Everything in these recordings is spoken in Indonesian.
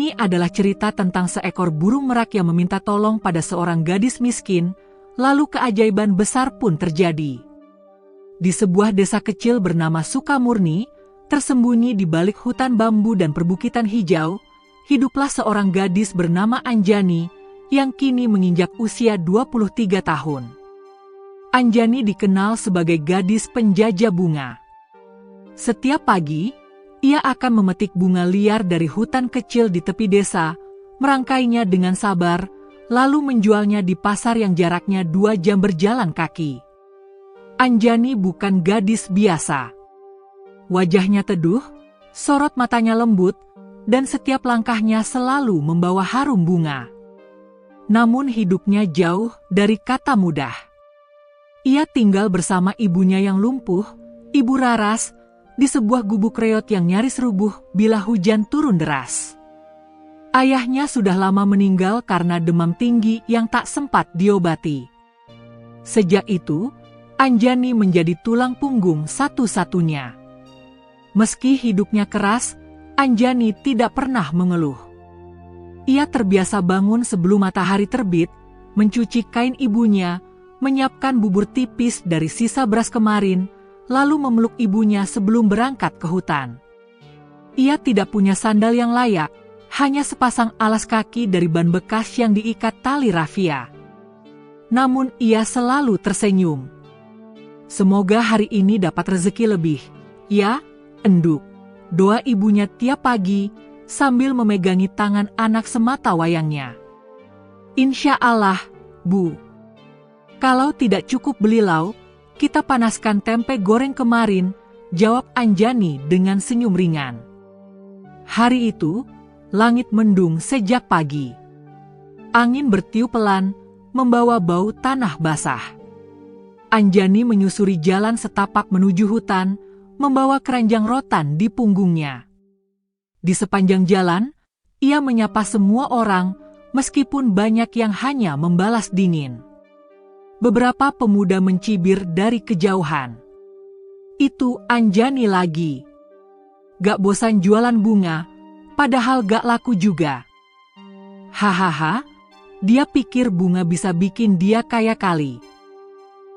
Ini adalah cerita tentang seekor burung merak yang meminta tolong pada seorang gadis miskin, lalu keajaiban besar pun terjadi. Di sebuah desa kecil bernama Sukamurni, tersembunyi di balik hutan bambu dan perbukitan hijau, hiduplah seorang gadis bernama Anjani yang kini menginjak usia 23 tahun. Anjani dikenal sebagai gadis penjajah bunga. Setiap pagi, ia akan memetik bunga liar dari hutan kecil di tepi desa, merangkainya dengan sabar, lalu menjualnya di pasar yang jaraknya 2 jam berjalan kaki. Anjani bukan gadis biasa. Wajahnya teduh, sorot matanya lembut, dan setiap langkahnya selalu membawa harum bunga. Namun hidupnya jauh dari kata mudah. Ia tinggal bersama ibunya yang lumpuh, Ibu Raras, di sebuah gubuk reot yang nyaris rubuh bila hujan turun deras. Ayahnya sudah lama meninggal karena demam tinggi yang tak sempat diobati. Sejak itu, Anjani menjadi tulang punggung satu-satunya. Meski hidupnya keras, Anjani tidak pernah mengeluh. Ia terbiasa bangun sebelum matahari terbit, mencuci kain ibunya, menyiapkan bubur tipis dari sisa beras kemarin, lalu memeluk ibunya sebelum berangkat ke hutan. Ia tidak punya sandal yang layak, hanya sepasang alas kaki dari ban bekas yang diikat tali rafia. Namun ia selalu tersenyum. Semoga hari ini dapat rezeki lebih, ya, enduk, doa ibunya tiap pagi sambil memegangi tangan anak semata wayangnya. Insya Allah, Bu. Kalau tidak cukup beli lauk, kita panaskan tempe goreng kemarin, jawab Anjani dengan senyum ringan. Hari itu, langit mendung sejak pagi. Angin bertiup pelan, membawa bau tanah basah. Anjani menyusuri jalan setapak menuju hutan, membawa keranjang rotan di punggungnya. Di sepanjang jalan, ia menyapa semua orang, meskipun banyak yang hanya membalas dingin. Beberapa pemuda mencibir dari kejauhan. Itu Anjani lagi. Gak bosan jualan bunga, padahal gak laku juga. Hahaha, dia pikir bunga bisa bikin dia kaya kali.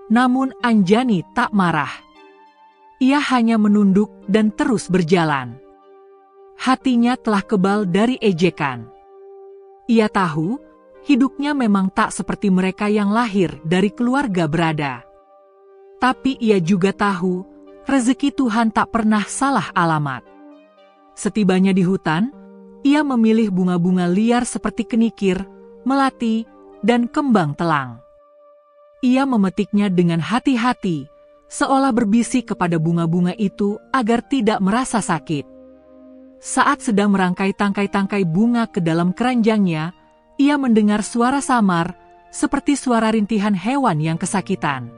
Namun Anjani tak marah. Ia hanya menunduk dan terus berjalan. Hatinya telah kebal dari ejekan. Ia tahu, hidupnya memang tak seperti mereka yang lahir dari keluarga berada. Tapi ia juga tahu, rezeki Tuhan tak pernah salah alamat. Setibanya di hutan, ia memilih bunga-bunga liar seperti kenikir, melati, dan kembang telang. Ia memetiknya dengan hati-hati, seolah berbisik kepada bunga-bunga itu agar tidak merasa sakit. Saat sedang merangkai tangkai-tangkai bunga ke dalam keranjangnya, ia mendengar suara samar, seperti suara rintihan hewan yang kesakitan.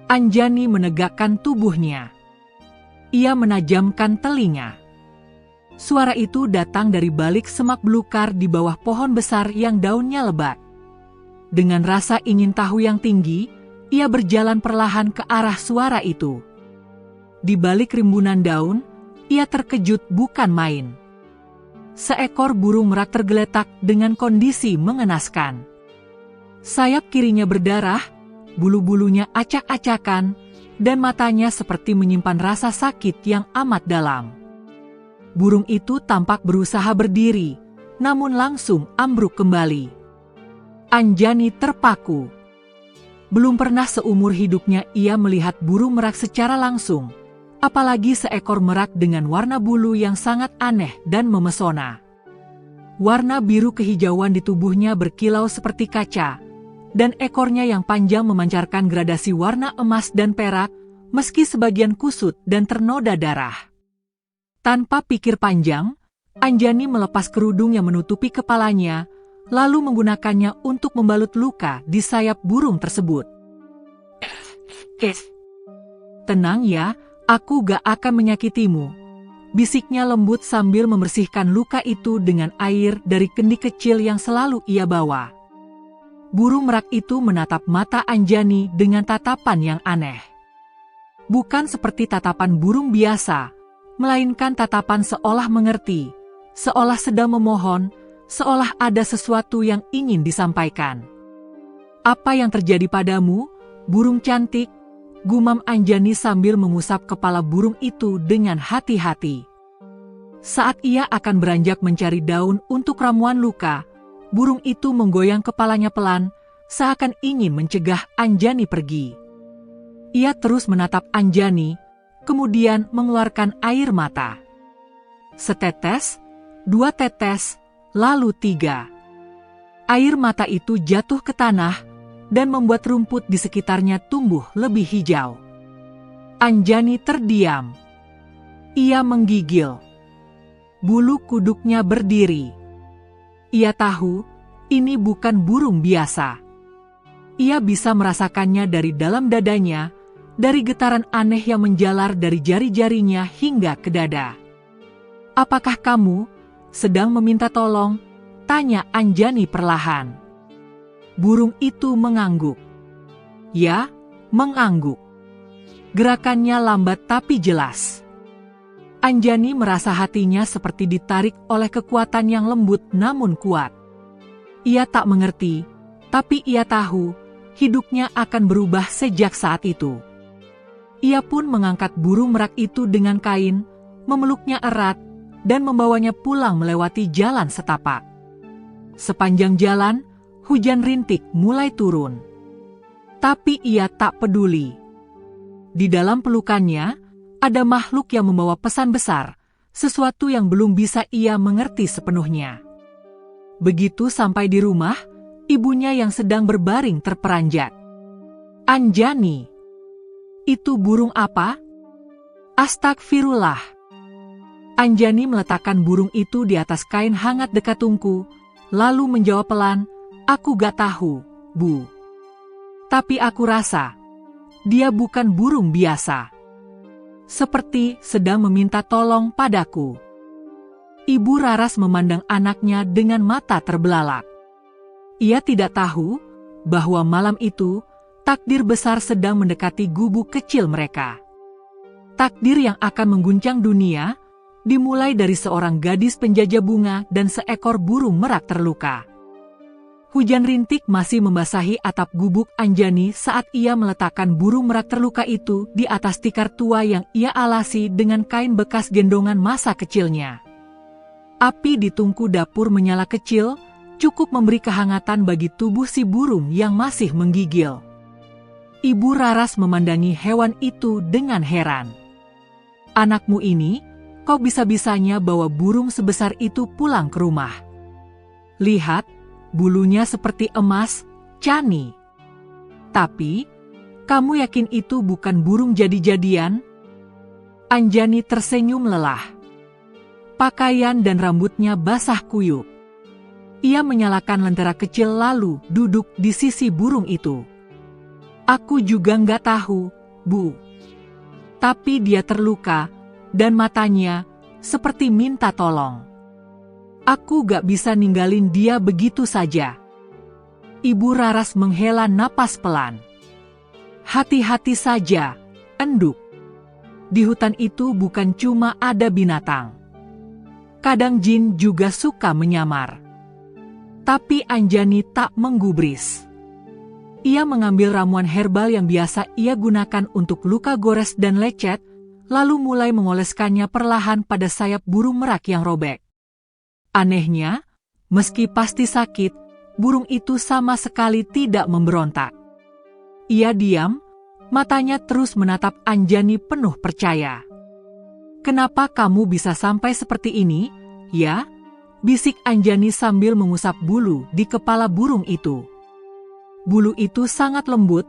Anjani menegakkan tubuhnya. Ia menajamkan telinga. Suara itu datang dari balik semak belukar di bawah pohon besar yang daunnya lebat. Dengan rasa ingin tahu yang tinggi, ia berjalan perlahan ke arah suara itu. Di balik rimbunan daun, ia terkejut bukan main. Seekor burung merak tergeletak dengan kondisi mengenaskan. Sayap kirinya berdarah, bulu-bulunya acak-acakan, dan matanya seperti menyimpan rasa sakit yang amat dalam. Burung itu tampak berusaha berdiri, namun langsung ambruk kembali. Anjani terpaku. Belum pernah seumur hidupnya ia melihat burung merak secara langsung. Apalagi seekor merak dengan warna bulu yang sangat aneh dan memesona. Warna biru kehijauan di tubuhnya berkilau seperti kaca, dan ekornya yang panjang memancarkan gradasi warna emas dan perak, meski sebagian kusut dan ternoda darah. Tanpa pikir panjang, Anjani melepas kerudung yang menutupi kepalanya, lalu menggunakannya untuk membalut luka di sayap burung tersebut. Tenang ya, aku gak akan menyakitimu, bisiknya lembut sambil membersihkan luka itu dengan air dari kendi kecil yang selalu ia bawa. Burung merak itu menatap mata Anjani dengan tatapan yang aneh. Bukan seperti tatapan burung biasa, melainkan tatapan seolah mengerti, seolah sedang memohon, seolah ada sesuatu yang ingin disampaikan. "Apa yang terjadi padamu, burung cantik?" gumam Anjani sambil mengusap kepala burung itu dengan hati-hati. Saat ia akan beranjak mencari daun untuk ramuan luka, burung itu menggoyang kepalanya pelan, seakan ingin mencegah Anjani pergi. Ia terus menatap Anjani, kemudian mengeluarkan air mata. Setetes, 2 tetes, lalu 3. Air mata itu jatuh ke tanah dan membuat rumput di sekitarnya tumbuh lebih hijau. Anjani terdiam. Ia menggigil. Bulu kuduknya berdiri. Ia tahu ini bukan burung biasa. Ia bisa merasakannya dari dalam dadanya, dari getaran aneh yang menjalar dari jari-jarinya hingga ke dada. "Apakah kamu sedang meminta tolong?" tanya Anjani perlahan. Burung itu mengangguk. Ya, mengangguk. Gerakannya lambat tapi jelas. Anjani merasa hatinya seperti ditarik oleh kekuatan yang lembut namun kuat. Ia tak mengerti, tapi ia tahu hidupnya akan berubah sejak saat itu. Ia pun mengangkat burung merak itu dengan kain, memeluknya erat, dan membawanya pulang melewati jalan setapak. Sepanjang jalan, hujan rintik mulai turun. Tapi ia tak peduli. Di dalam pelukannya, ada makhluk yang membawa pesan besar, sesuatu yang belum bisa ia mengerti sepenuhnya. Begitu sampai di rumah, ibunya yang sedang berbaring terperanjat. "Anjani, itu burung apa?" "Astagfirullah." Anjani meletakkan burung itu di atas kain hangat dekat tungku, lalu menjawab pelan, "Aku gak tahu, Bu. Tapi aku rasa dia bukan burung biasa. Seperti sedang meminta tolong padaku." Ibu Raras memandang anaknya dengan mata terbelalak. Ia tidak tahu bahwa malam itu takdir besar sedang mendekati gubuk kecil mereka. Takdir yang akan mengguncang dunia, dimulai dari seorang gadis penjajah bunga dan seekor burung merak terluka. Hujan rintik masih membasahi atap gubuk Anjani saat ia meletakkan burung merak terluka itu di atas tikar tua yang ia alasi dengan kain bekas gendongan masa kecilnya. Api di tungku dapur menyala kecil, cukup memberi kehangatan bagi tubuh si burung yang masih menggigil. Ibu Raras memandangi hewan itu dengan heran. "Anakmu ini, kau bisa-bisanya bawa burung sebesar itu pulang ke rumah. Lihat, bulunya seperti emas, Cani. Tapi, kamu yakin itu bukan burung jadi-jadian?" Anjani tersenyum lelah. Pakaian dan rambutnya basah kuyup. Ia menyalakan lentera kecil lalu duduk di sisi burung itu. "Aku juga nggak tahu, Bu. Tapi dia terluka, dan matanya seperti minta tolong. Aku gak bisa ninggalin dia begitu saja." Ibu Raras menghela napas pelan. "Hati-hati saja, Enduk. Di hutan itu bukan cuma ada binatang. Kadang jin juga suka menyamar." Tapi Anjani tak menggubris. Ia mengambil ramuan herbal yang biasa ia gunakan untuk luka gores dan lecet, lalu mulai mengoleskannya perlahan pada sayap burung merak yang robek. Anehnya, meski pasti sakit, burung itu sama sekali tidak memberontak. Ia diam, matanya terus menatap Anjani penuh percaya. "Kenapa kamu bisa sampai seperti ini, ya?" bisik Anjani sambil mengusap bulu di kepala burung itu. Bulu itu sangat lembut,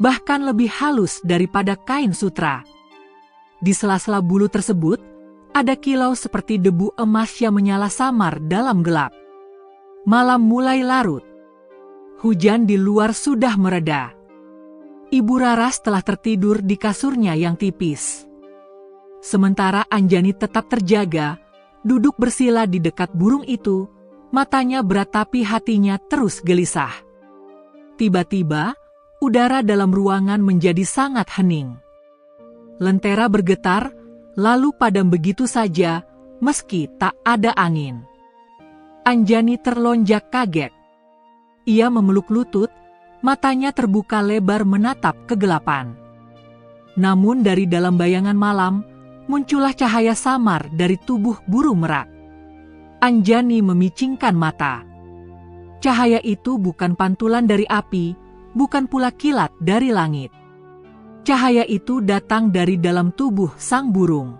bahkan lebih halus daripada kain sutra. Di sela-sela bulu tersebut, ada kilau seperti debu emas yang menyala samar dalam gelap. Malam mulai larut. Hujan di luar sudah mereda. Ibu Raras telah tertidur di kasurnya yang tipis. Sementara Anjani tetap terjaga, duduk bersila di dekat burung itu, matanya berat tapi hatinya terus gelisah. Tiba-tiba, udara dalam ruangan menjadi sangat hening. Lentera bergetar, lalu padam begitu saja, meski tak ada angin. Anjani terlonjak kaget. Ia memeluk lutut, matanya terbuka lebar menatap kegelapan. Namun dari dalam bayangan malam, muncullah cahaya samar dari tubuh burung merak. Anjani memicingkan mata. Cahaya itu bukan pantulan dari api, bukan pula kilat dari langit. Cahaya itu datang dari dalam tubuh sang burung.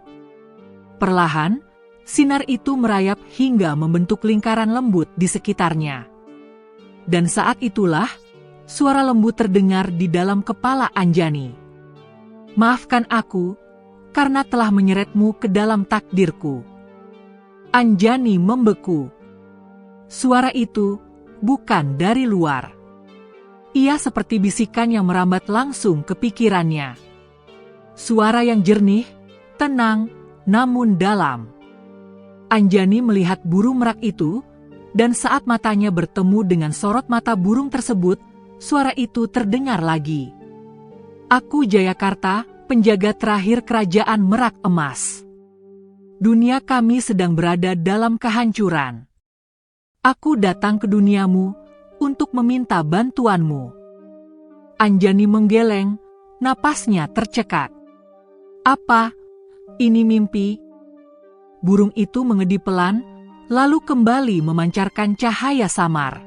Perlahan, sinar itu merayap hingga membentuk lingkaran lembut di sekitarnya. Dan saat itulah, suara lembut terdengar di dalam kepala Anjani. "Maafkan aku, karena telah menyeretmu ke dalam takdirku." Anjani membeku. Suara itu bukan dari luar. Ia seperti bisikan yang merambat langsung ke pikirannya. Suara yang jernih, tenang, namun dalam. Anjani melihat burung merak itu, dan saat matanya bertemu dengan sorot mata burung tersebut, suara itu terdengar lagi. "Aku Jayakarta, penjaga terakhir kerajaan Merak Emas. Dunia kami sedang berada dalam kehancuran. Aku datang ke duniamu untuk meminta bantuanmu." Anjani menggeleng, napasnya tercekat. "Apa? Ini mimpi?" Burung itu mengedi pelan, lalu kembali memancarkan cahaya samar.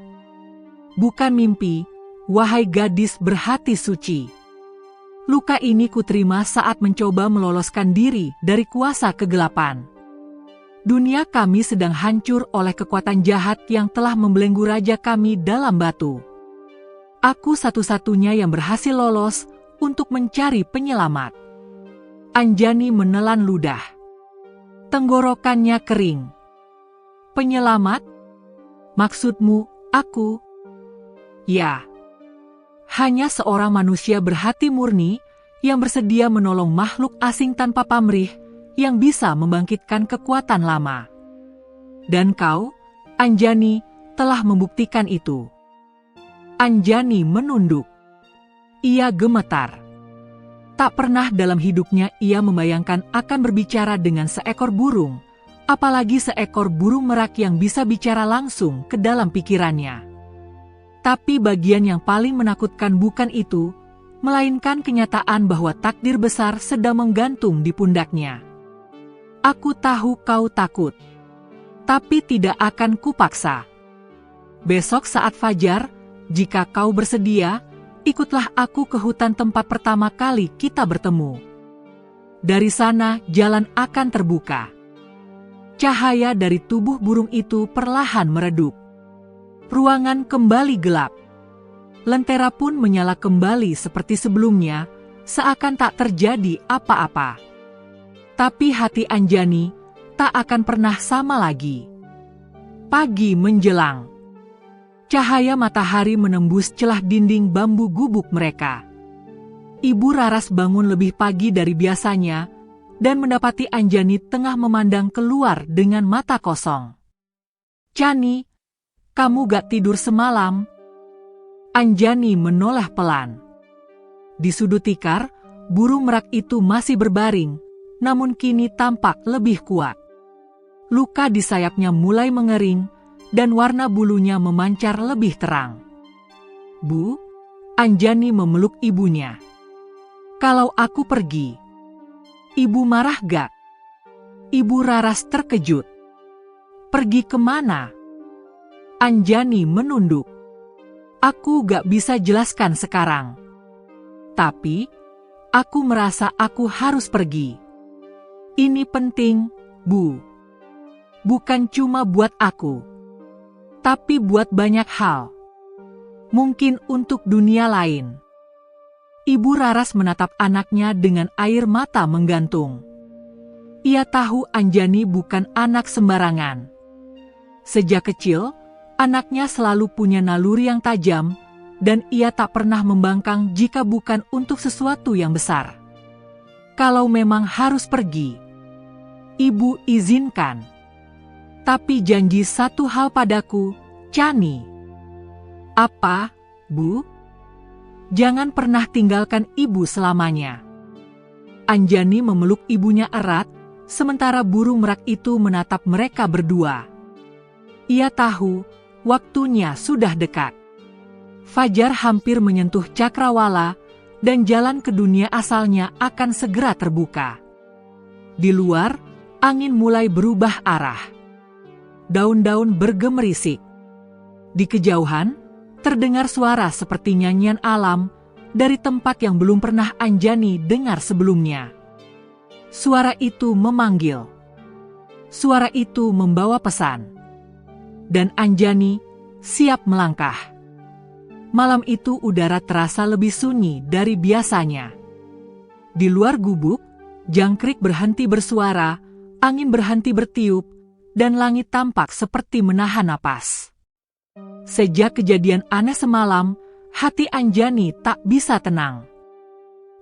"Bukan mimpi, wahai gadis berhati suci. Luka ini kuterima saat mencoba meloloskan diri dari kuasa kegelapan. Dunia kami sedang hancur oleh kekuatan jahat yang telah membelenggu raja kami dalam batu. Aku satu-satunya yang berhasil lolos untuk mencari penyelamat." Anjani menelan ludah. Tenggorokannya kering. "Penyelamat? Maksudmu, aku?" "Ya. Hanya seorang manusia berhati murni yang bersedia menolong makhluk asing tanpa pamrih yang bisa membangkitkan kekuatan lama. Dan kau, Anjani, telah membuktikan itu." Anjani menunduk. Ia gemetar. Tak pernah dalam hidupnya ia membayangkan akan berbicara dengan seekor burung, apalagi seekor burung merak yang bisa bicara langsung ke dalam pikirannya. Tapi bagian yang paling menakutkan bukan itu, melainkan kenyataan bahwa takdir besar sedang menggantung di pundaknya. "Aku tahu kau takut, tapi tidak akan kupaksa. Besok saat fajar, jika kau bersedia, ikutlah aku ke hutan tempat pertama kali kita bertemu. Dari sana jalan akan terbuka." Cahaya dari tubuh burung itu perlahan meredup. Ruangan kembali gelap. Lentera pun menyala kembali seperti sebelumnya, seakan tak terjadi apa-apa. Tapi hati Anjani tak akan pernah sama lagi. Pagi menjelang. Cahaya matahari menembus celah dinding bambu gubuk mereka. Ibu Raras bangun lebih pagi dari biasanya dan mendapati Anjani tengah memandang keluar dengan mata kosong. "Chani, kamu gak tidur semalam?" Anjani menoleh pelan. Di sudut tikar, burung merak itu masih berbaring, namun kini tampak lebih kuat. Luka di sayapnya mulai mengering, dan warna bulunya memancar lebih terang. "Bu," Anjani memeluk ibunya. "Kalau aku pergi, ibu marah gak?" Ibu Raras terkejut. "Pergi kemana?" Anjani menunduk. "Aku gak bisa jelaskan sekarang. Tapi, aku merasa aku harus pergi. Ini penting, Bu. Bukan cuma buat aku, tapi buat banyak hal. Mungkin untuk dunia lain." Ibu Raras menatap anaknya dengan air mata menggantung. Ia tahu Anjani bukan anak sembarangan. Sejak kecil, anaknya selalu punya naluri yang tajam, dan ia tak pernah membangkang jika bukan untuk sesuatu yang besar. "Kalau memang harus pergi, Ibu izinkan. Tapi janji satu hal padaku, Chani." "Apa, Bu?" Jangan pernah tinggalkan ibu selamanya. Anjani memeluk ibunya erat, sementara burung merak itu menatap mereka berdua. Ia tahu waktunya sudah dekat. Fajar hampir menyentuh cakrawala dan jalan ke dunia asalnya akan segera terbuka. Di luar, angin mulai berubah arah. Daun-daun bergemerisik. Di kejauhan, terdengar suara seperti nyanyian alam dari tempat yang belum pernah Anjani dengar sebelumnya. Suara itu memanggil. Suara itu membawa pesan. Dan Anjani siap melangkah. Malam itu udara terasa lebih sunyi dari biasanya. Di luar gubuk, jangkrik berhenti bersuara, angin berhenti bertiup, dan langit tampak seperti menahan napas. Sejak kejadian aneh semalam, hati Anjani tak bisa tenang.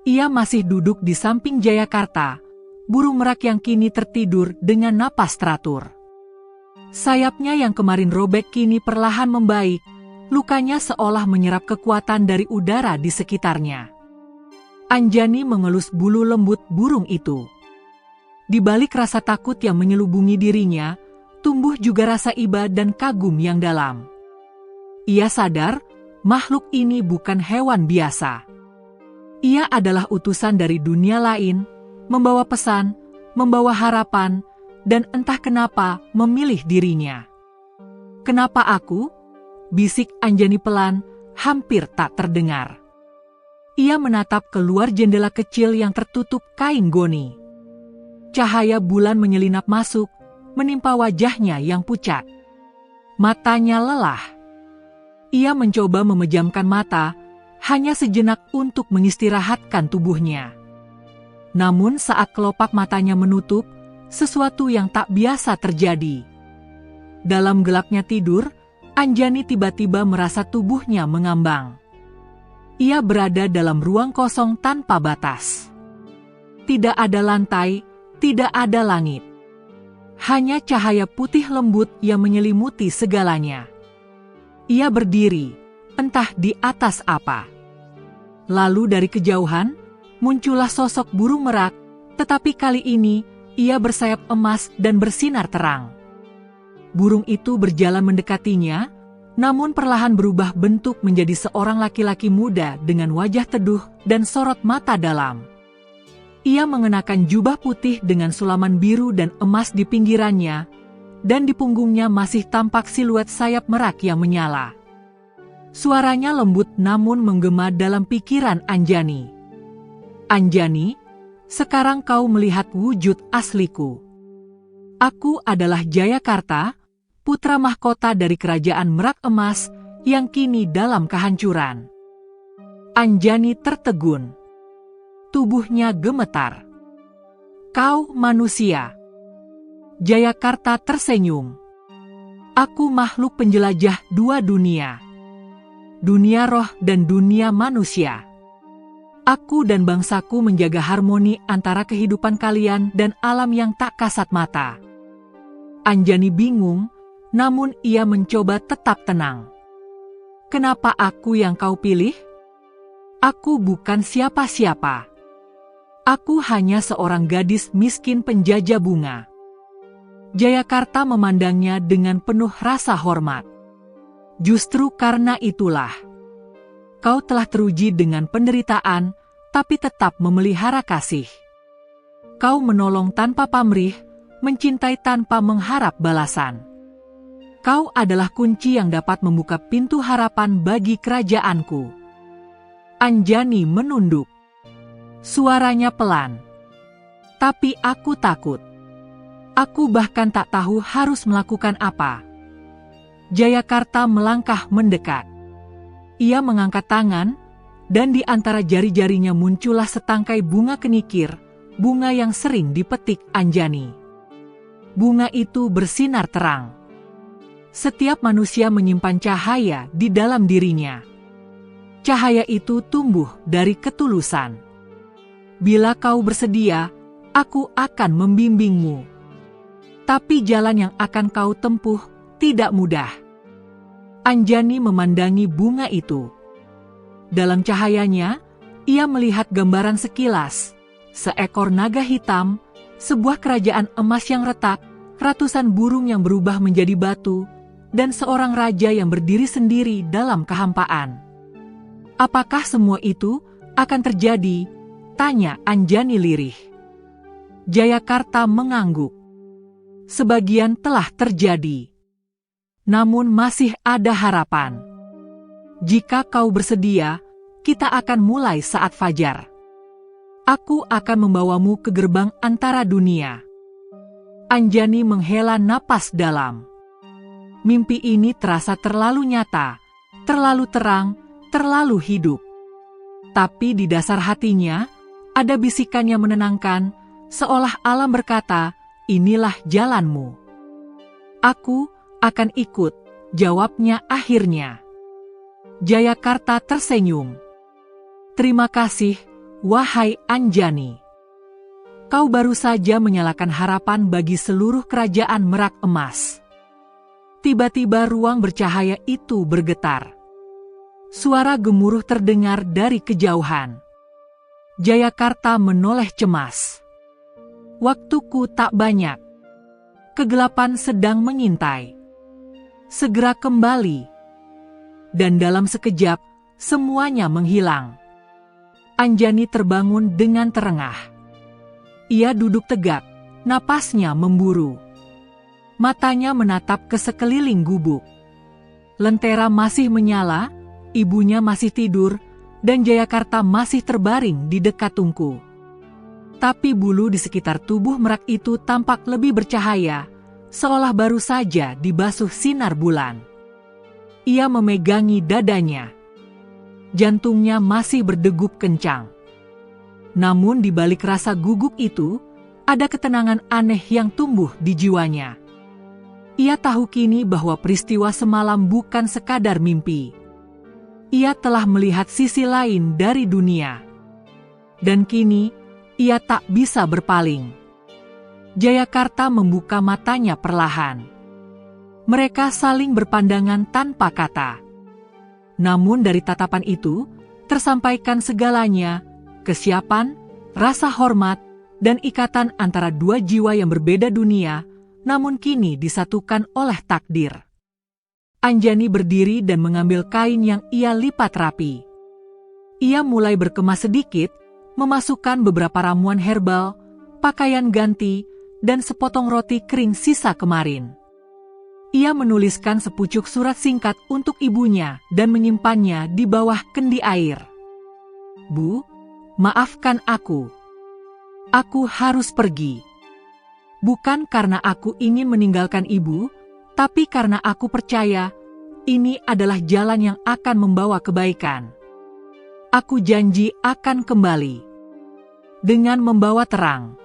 Ia masih duduk di samping Jayakarta, burung merak yang kini tertidur dengan napas teratur. Sayapnya yang kemarin robek kini perlahan membaik, lukanya seolah menyerap kekuatan dari udara di sekitarnya. Anjani mengelus bulu lembut burung itu. Di balik rasa takut yang menyelubungi dirinya, tumbuh juga rasa iba dan kagum yang dalam. Ia sadar, makhluk ini bukan hewan biasa. Ia adalah utusan dari dunia lain, membawa pesan, membawa harapan, dan entah kenapa memilih dirinya. "Kenapa aku?" bisik Anjani pelan, hampir tak terdengar. Ia menatap keluar jendela kecil yang tertutup kain goni. Cahaya bulan menyelinap masuk, menimpa wajahnya yang pucat. Matanya lelah. Ia mencoba memejamkan mata, hanya sejenak untuk mengistirahatkan tubuhnya. Namun saat kelopak matanya menutup, sesuatu yang tak biasa terjadi. Dalam gelapnya tidur, Anjani tiba-tiba merasa tubuhnya mengambang. Ia berada dalam ruang kosong tanpa batas. Tidak ada lantai, tidak ada langit. Hanya cahaya putih lembut yang menyelimuti segalanya. Ia berdiri, entah di atas apa. Lalu dari kejauhan, muncullah sosok burung merak, tetapi kali ini ia bersayap emas dan bersinar terang. Burung itu berjalan mendekatinya, namun perlahan berubah bentuk menjadi seorang laki-laki muda dengan wajah teduh dan sorot mata dalam. Ia mengenakan jubah putih dengan sulaman biru dan emas di pinggirannya, dan di punggungnya masih tampak siluet sayap merak yang menyala. Suaranya lembut namun menggema dalam pikiran Anjani. "Anjani, sekarang kau melihat wujud asliku. Aku adalah Jayakarta, putra mahkota dari kerajaan Merak Emas yang kini dalam kehancuran." Anjani tertegun. Tubuhnya gemetar. "Kau manusia?" Jayakarta tersenyum. "Aku makhluk penjelajah dua dunia. Dunia roh dan dunia manusia. Aku dan bangsaku menjaga harmoni antara kehidupan kalian dan alam yang tak kasat mata." Anjani bingung, namun ia mencoba tetap tenang. "Kenapa aku yang kau pilih? Aku bukan siapa-siapa. Aku hanya seorang gadis miskin penjajah bunga." Jayakarta memandangnya dengan penuh rasa hormat. "Justru karena itulah. Kau telah teruji dengan penderitaan, tapi tetap memelihara kasih. Kau menolong tanpa pamrih, mencintai tanpa mengharap balasan. Kau adalah kunci yang dapat membuka pintu harapan bagi kerajaanku." Anjani menunduk. Suaranya pelan. "Tapi aku takut. Aku bahkan tak tahu harus melakukan apa." Jayakarta melangkah mendekat. Ia mengangkat tangan, dan di antara jari-jarinya muncullah setangkai bunga kenikir, bunga yang sering dipetik Anjani. Bunga itu bersinar terang. Setiap manusia menyimpan cahaya di dalam dirinya. Cahaya itu tumbuh dari ketulusan. "Bila kau bersedia, aku akan membimbingmu. Tapi jalan yang akan kau tempuh tidak mudah." Anjani memandangi bunga itu. Dalam cahayanya, ia melihat gambaran sekilas, seekor naga hitam, sebuah kerajaan emas yang retak, ratusan burung yang berubah menjadi batu, dan seorang raja yang berdiri sendiri dalam kehampaan. Apakah semua itu akan terjadi? Tanya Anjani lirih. Jayakarta mengangguk. Sebagian telah terjadi. Namun masih ada harapan. Jika kau bersedia, kita akan mulai saat fajar. Aku akan membawamu ke gerbang antara dunia. Anjani menghela napas dalam. Mimpi ini terasa terlalu nyata, terlalu terang, terlalu hidup. Tapi di dasar hatinya, ada bisikan yang menenangkan, seolah alam berkata, inilah jalanmu. Aku akan ikut, jawabnya akhirnya. Jayakarta tersenyum. Terima kasih, wahai Anjani. Kau baru saja menyalakan harapan bagi seluruh kerajaan Merak Emas. Tiba-tiba ruang bercahaya itu bergetar. Suara gemuruh terdengar dari kejauhan. Jayakarta menoleh cemas. Waktuku tak banyak. Kegelapan sedang mengintai. Segera kembali. Dan dalam sekejap, semuanya menghilang. Anjani terbangun dengan terengah. Ia duduk tegak, napasnya memburu. Matanya menatap ke sekeliling gubuk. Lentera masih menyala, ibunya masih tidur, dan Jayakarta masih terbaring di dekat tungku. Tapi bulu di sekitar tubuh Merak itu tampak lebih bercahaya, seolah baru saja dibasuh sinar bulan. Ia memegangi dadanya. Jantungnya masih berdegup kencang. Namun di balik rasa guguk itu, ada ketenangan aneh yang tumbuh di jiwanya. Ia tahu kini bahwa peristiwa semalam bukan sekadar mimpi. Ia telah melihat sisi lain dari dunia. Dan kini, ia tak bisa berpaling. Jayakarta membuka matanya perlahan. Mereka saling berpandangan tanpa kata. Namun dari tatapan itu, tersampaikan segalanya, kesiapan, rasa hormat, dan ikatan antara dua jiwa yang berbeda dunia, namun kini disatukan oleh takdir. Anjani berdiri dan mengambil kain yang ia lipat rapi. Ia mulai berkemas sedikit, memasukkan beberapa ramuan herbal, pakaian ganti, dan sepotong roti kering sisa kemarin. Ia menuliskan sepucuk surat singkat untuk ibunya dan menyimpannya di bawah kendi air. Bu, maafkan aku. Aku harus pergi. Bukan karena aku ingin meninggalkan ibu, tapi karena aku percaya ini adalah jalan yang akan membawa kebaikan. Aku janji akan kembali dengan membawa terang.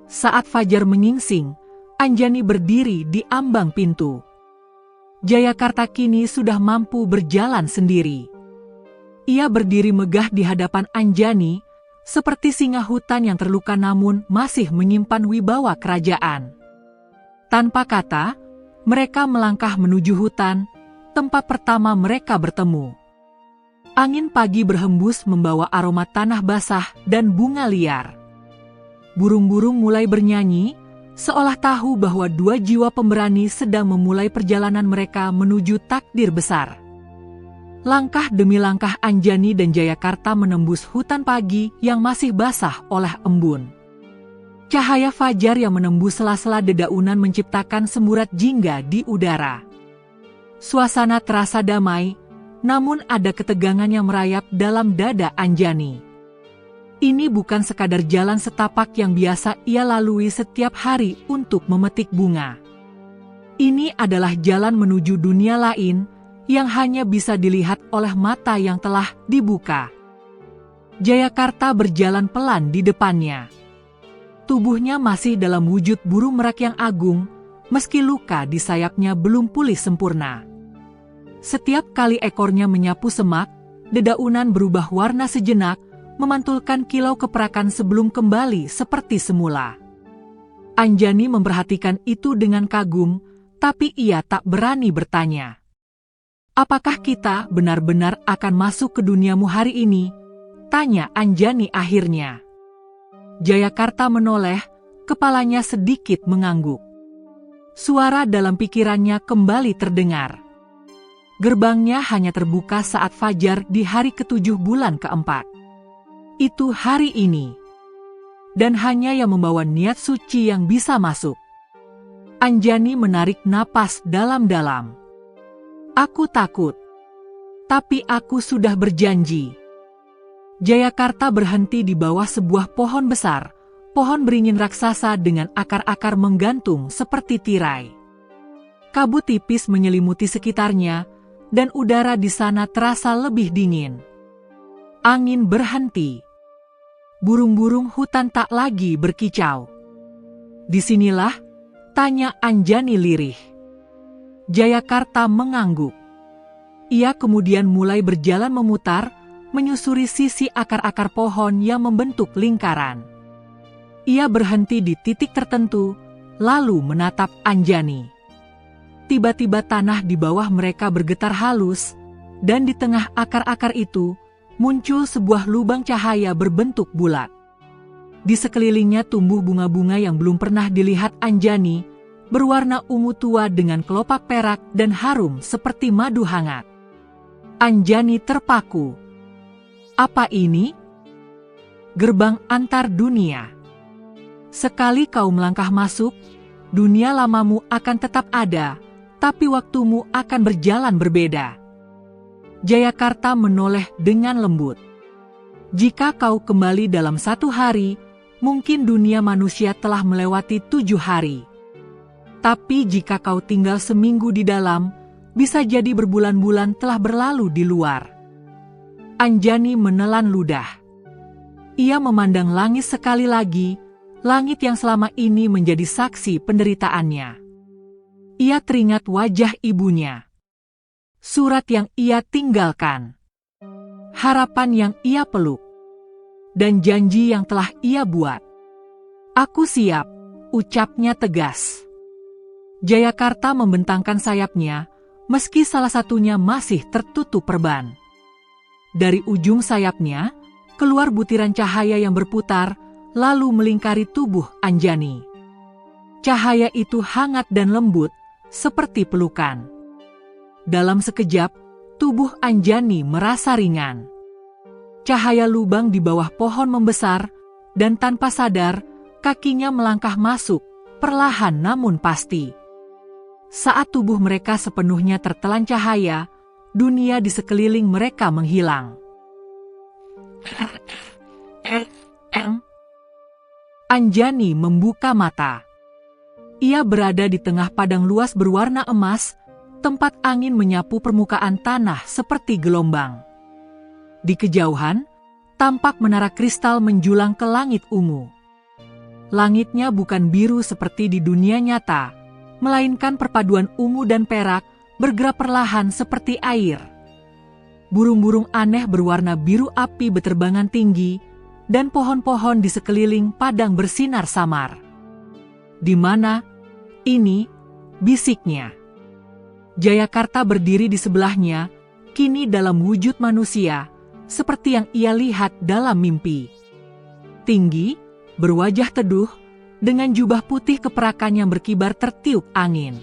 Saat fajar menyingsing, Anjani berdiri di ambang pintu. Jayakarta kini sudah mampu berjalan sendiri. Ia berdiri megah di hadapan Anjani, seperti singa hutan yang terluka namun masih menyimpan wibawa kerajaan. Tanpa kata, mereka melangkah menuju hutan, tempat pertama mereka bertemu. Angin pagi berhembus membawa aroma tanah basah dan bunga liar. Burung-burung mulai bernyanyi, seolah tahu bahwa dua jiwa pemberani sedang memulai perjalanan mereka menuju takdir besar. Langkah demi langkah Anjani dan Jayakarta menembus hutan pagi yang masih basah oleh embun. Cahaya fajar yang menembus sela-sela dedaunan menciptakan semburat jingga di udara. Suasana terasa damai, namun ada ketegangan yang merayap dalam dada Anjani. Ini bukan sekadar jalan setapak yang biasa ia lalui setiap hari untuk memetik bunga. Ini adalah jalan menuju dunia lain yang hanya bisa dilihat oleh mata yang telah dibuka. Jayakarta berjalan pelan di depannya. Tubuhnya masih dalam wujud burung merak yang agung, meski luka di sayapnya belum pulih sempurna. Setiap kali ekornya menyapu semak, dedaunan berubah warna sejenak, memantulkan kilau keperakan sebelum kembali seperti semula. Anjani memperhatikan itu dengan kagum, tapi ia tak berani bertanya. Apakah kita benar-benar akan masuk ke duniamu hari ini? Tanya Anjani akhirnya. Jayakarta menoleh, Kepalanya sedikit mengangguk. Suara dalam pikirannya kembali terdengar. Gerbangnya hanya terbuka saat fajar di hari ke-7 bulan ke-4. Itu hari ini. Dan hanya yang membawa niat suci yang bisa masuk. Anjani menarik napas dalam-dalam. Aku takut. Tapi aku sudah berjanji. Jayakarta berhenti di bawah sebuah pohon besar, pohon beringin raksasa dengan akar-akar menggantung seperti tirai. Kabut tipis menyelimuti sekitarnya, dan udara di sana terasa lebih dingin. Angin berhenti. Burung-burung hutan tak lagi berkicau. Disinilah, tanya Anjani lirih. Jayakarta mengangguk. Ia kemudian mulai berjalan memutar, menyusuri sisi akar-akar pohon yang membentuk lingkaran. Ia berhenti di titik tertentu, lalu menatap Anjani. Tiba-tiba tanah di bawah mereka bergetar halus, dan di tengah akar-akar itu, muncul sebuah lubang cahaya berbentuk bulat. Di sekelilingnya tumbuh bunga-bunga yang belum pernah dilihat Anjani, berwarna ungu tua dengan kelopak perak dan harum seperti madu hangat. Anjani terpaku. Apa ini? Gerbang antar dunia. Sekali kau melangkah masuk, dunia lamamu akan tetap ada, tapi waktumu akan berjalan berbeda. Jayakarta menoleh dengan lembut. Jika kau kembali dalam 1 hari, mungkin dunia manusia telah melewati 7 hari. Tapi jika kau tinggal seminggu di dalam, bisa jadi berbulan-bulan telah berlalu di luar. Anjani menelan ludah. Ia memandang langit sekali lagi, langit yang selama ini menjadi saksi penderitaannya. Ia teringat wajah ibunya. Surat yang ia tinggalkan. Harapan yang ia peluk. Dan janji yang telah ia buat. Aku siap, ucapnya tegas. Jayakarta membentangkan sayapnya, meski salah satunya masih tertutup perban. Dari ujung sayapnya, keluar butiran cahaya yang berputar, lalu melingkari tubuh Anjani. Cahaya itu hangat dan lembut, seperti pelukan. Dalam sekejap, tubuh Anjani merasa ringan. Cahaya lubang di bawah pohon membesar, dan tanpa sadar, kakinya melangkah masuk, perlahan namun pasti. Saat tubuh mereka sepenuhnya tertelan cahaya, dunia di sekeliling mereka menghilang. Anjani membuka mata. Ia berada di tengah padang luas berwarna emas, tempat angin menyapu permukaan tanah seperti gelombang. Di kejauhan, tampak menara kristal menjulang ke langit ungu. Langitnya bukan biru seperti di dunia nyata, melainkan perpaduan ungu dan perak bergerak perlahan seperti air. Burung-burung aneh berwarna biru api berterbangan tinggi, dan pohon-pohon di sekeliling padang bersinar samar. Di mana? Ini, bisiknya. Jayakarta berdiri di sebelahnya, kini dalam wujud manusia, seperti yang ia lihat dalam mimpi. Tinggi, berwajah teduh, dengan jubah putih keperakan yang berkibar tertiup angin.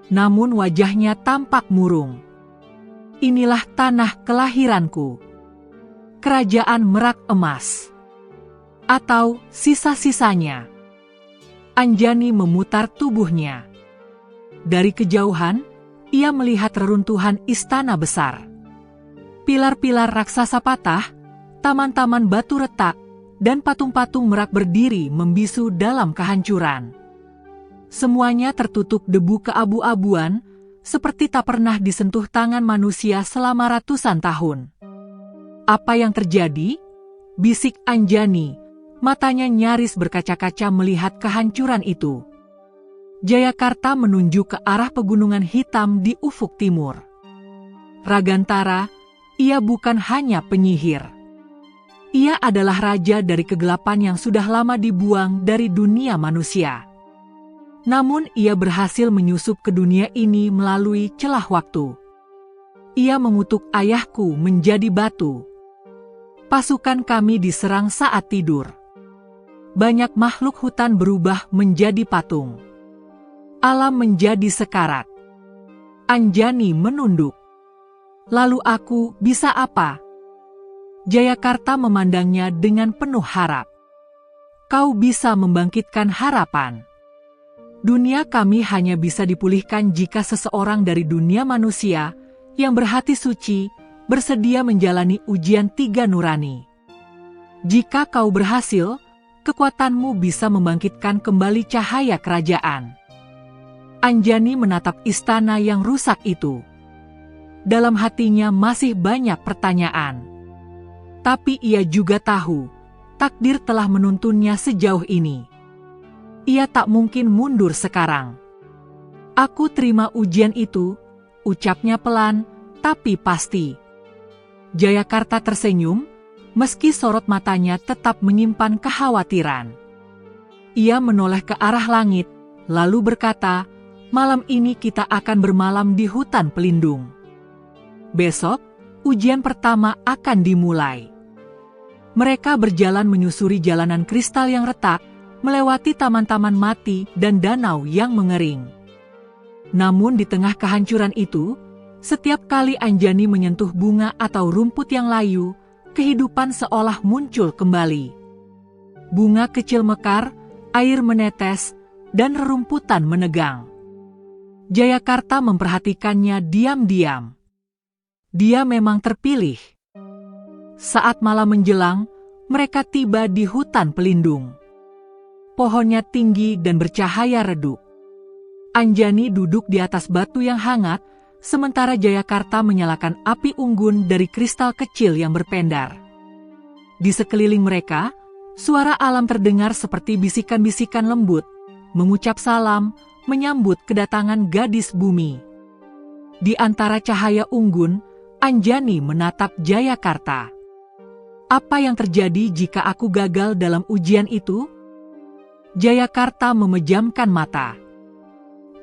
Namun wajahnya tampak murung. Inilah tanah kelahiranku. Kerajaan Merak Emas. Atau sisa-sisanya. Anjani memutar tubuhnya. Dari kejauhan, ia melihat reruntuhan istana besar. Pilar-pilar raksasa patah, taman-taman batu retak, dan patung-patung Merak berdiri membisu dalam kehancuran. Semuanya tertutup debu keabu-abuan, seperti tak pernah disentuh tangan manusia selama ratusan tahun. Apa yang terjadi? Bisik Anjani, matanya nyaris berkaca-kaca melihat kehancuran itu. Jayakarta menunjuk ke arah pegunungan hitam di ufuk timur. Ragantara, ia bukan hanya penyihir. Ia adalah raja dari kegelapan yang sudah lama dibuang dari dunia manusia. Namun ia berhasil menyusup ke dunia ini melalui celah waktu. Ia mengutuk ayahku menjadi batu. Pasukan kami diserang saat tidur. banyak makhluk hutan berubah menjadi patung. Alam menjadi sekarat. Anjani menunduk. Lalu aku bisa apa? Jayakarta memandangnya dengan penuh harap. Kau bisa membangkitkan harapan. Dunia kami hanya bisa dipulihkan jika seseorang dari dunia manusia yang berhati suci bersedia menjalani ujian 3 nurani. Jika kau berhasil, kekuatanmu bisa membangkitkan kembali cahaya kerajaan. Anjani menatap istana yang rusak itu. Dalam hatinya masih banyak pertanyaan. Tapi ia juga tahu, takdir telah menuntunnya sejauh ini. Ia tak mungkin mundur sekarang. Aku terima ujian itu, ucapnya pelan, tapi pasti. Jayakarta tersenyum, meski sorot matanya tetap menyimpan kekhawatiran. Ia menoleh ke arah langit, lalu berkata, malam ini kita akan bermalam di hutan pelindung. Besok, ujian pertama akan dimulai. Mereka berjalan menyusuri jalanan kristal yang retak, melewati taman-taman mati dan danau yang mengering. Namun di tengah kehancuran itu, setiap kali Anjani menyentuh bunga atau rumput yang layu, kehidupan seolah muncul kembali. Bunga kecil mekar, air menetes, dan rerumputan menegang. Jayakarta memperhatikannya diam-diam. Dia memang terpilih. Saat malam menjelang, mereka tiba di hutan pelindung. Pohonnya tinggi dan bercahaya redup. Anjani duduk di atas batu yang hangat, sementara Jayakarta menyalakan api unggun dari kristal kecil yang berpendar. Di sekeliling mereka, suara alam terdengar seperti bisikan-bisikan lembut, mengucap salam, menyambut kedatangan gadis bumi. Di antara cahaya unggun, Anjani menatap Jayakarta. Apa yang terjadi jika aku gagal dalam ujian itu? Jayakarta memejamkan mata.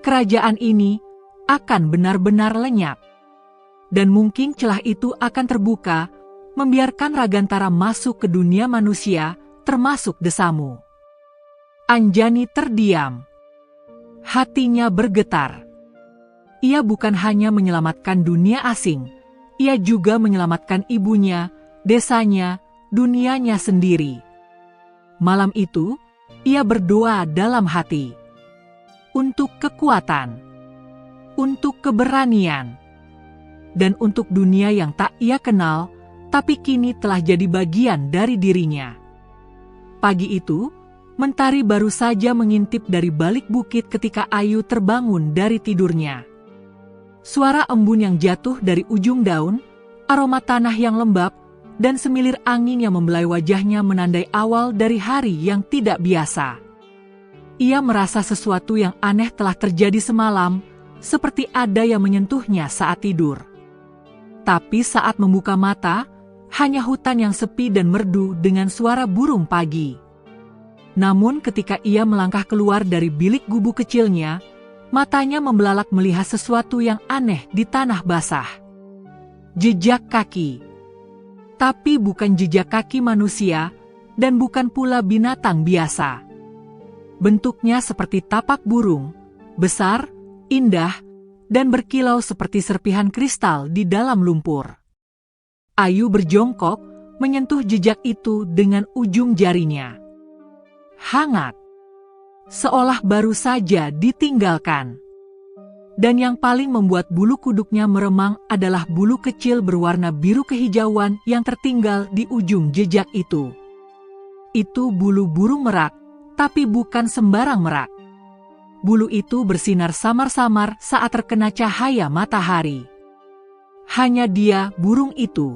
Kerajaan ini akan benar-benar lenyap. Dan mungkin celah itu akan terbuka, membiarkan Ragantara masuk ke dunia manusia, termasuk Desamu. Anjani terdiam. Hatinya bergetar. Ia bukan hanya menyelamatkan dunia asing, ia juga menyelamatkan ibunya, desanya, dunianya sendiri. Malam itu, ia berdoa dalam hati. Untuk kekuatan, untuk keberanian, dan untuk dunia yang tak ia kenal, tapi kini telah jadi bagian dari dirinya. Pagi itu, mentari baru saja mengintip dari balik bukit ketika Ayu terbangun dari tidurnya. Suara embun yang jatuh dari ujung daun, aroma tanah yang lembab, dan semilir angin yang membelai wajahnya menandai awal dari hari yang tidak biasa. Ia merasa sesuatu yang aneh telah terjadi semalam, seperti ada yang menyentuhnya saat tidur. Tapi saat membuka mata, hanya hutan yang sepi dan merdu dengan suara burung pagi. Namun ketika ia melangkah keluar dari bilik gubuk kecilnya, matanya membelalak melihat sesuatu yang aneh di tanah basah. Jejak kaki. Tapi bukan jejak kaki manusia, dan bukan pula binatang biasa. Bentuknya seperti tapak burung, besar, indah, dan berkilau seperti serpihan kristal di dalam lumpur. Ayu berjongkok, menyentuh jejak itu dengan ujung jarinya. Hangat. Seolah baru saja ditinggalkan. Dan yang paling membuat bulu kuduknya meremang adalah bulu kecil berwarna biru kehijauan yang tertinggal di ujung jejak itu. Itu bulu burung merak, tapi bukan sembarang merak. Bulu itu bersinar samar-samar saat terkena cahaya matahari. Hanya dia, burung itu.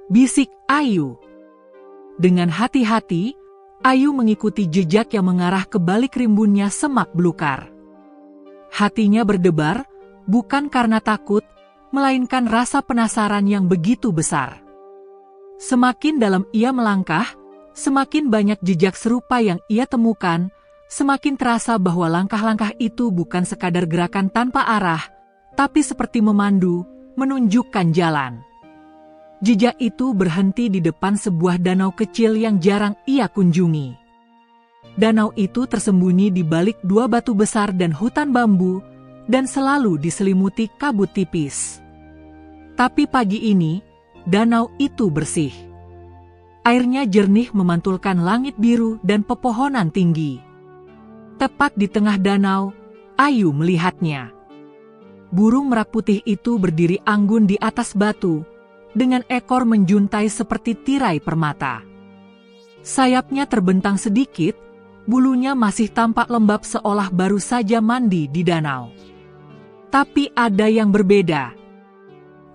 Bisik Ayu. Dengan hati-hati, Ayu mengikuti jejak yang mengarah ke balik rimbunnya semak belukar. Hatinya berdebar, bukan karena takut, melainkan rasa penasaran yang begitu besar. Semakin dalam ia melangkah, semakin banyak jejak serupa yang ia temukan, semakin terasa bahwa langkah-langkah itu bukan sekadar gerakan tanpa arah, tapi seperti memandu, menunjukkan jalan. Jejak itu berhenti di depan sebuah danau kecil yang jarang ia kunjungi. Danau itu tersembunyi di balik dua batu besar dan hutan bambu, dan selalu diselimuti kabut tipis. Tapi pagi ini, danau itu bersih. Airnya jernih memantulkan langit biru dan pepohonan tinggi. Tepat di tengah danau, Ayu melihatnya. Burung merak putih itu berdiri anggun di atas batu, dengan ekor menjuntai seperti tirai permata. Sayapnya terbentang sedikit, bulunya masih tampak lembab seolah baru saja mandi di danau. Tapi ada yang berbeda.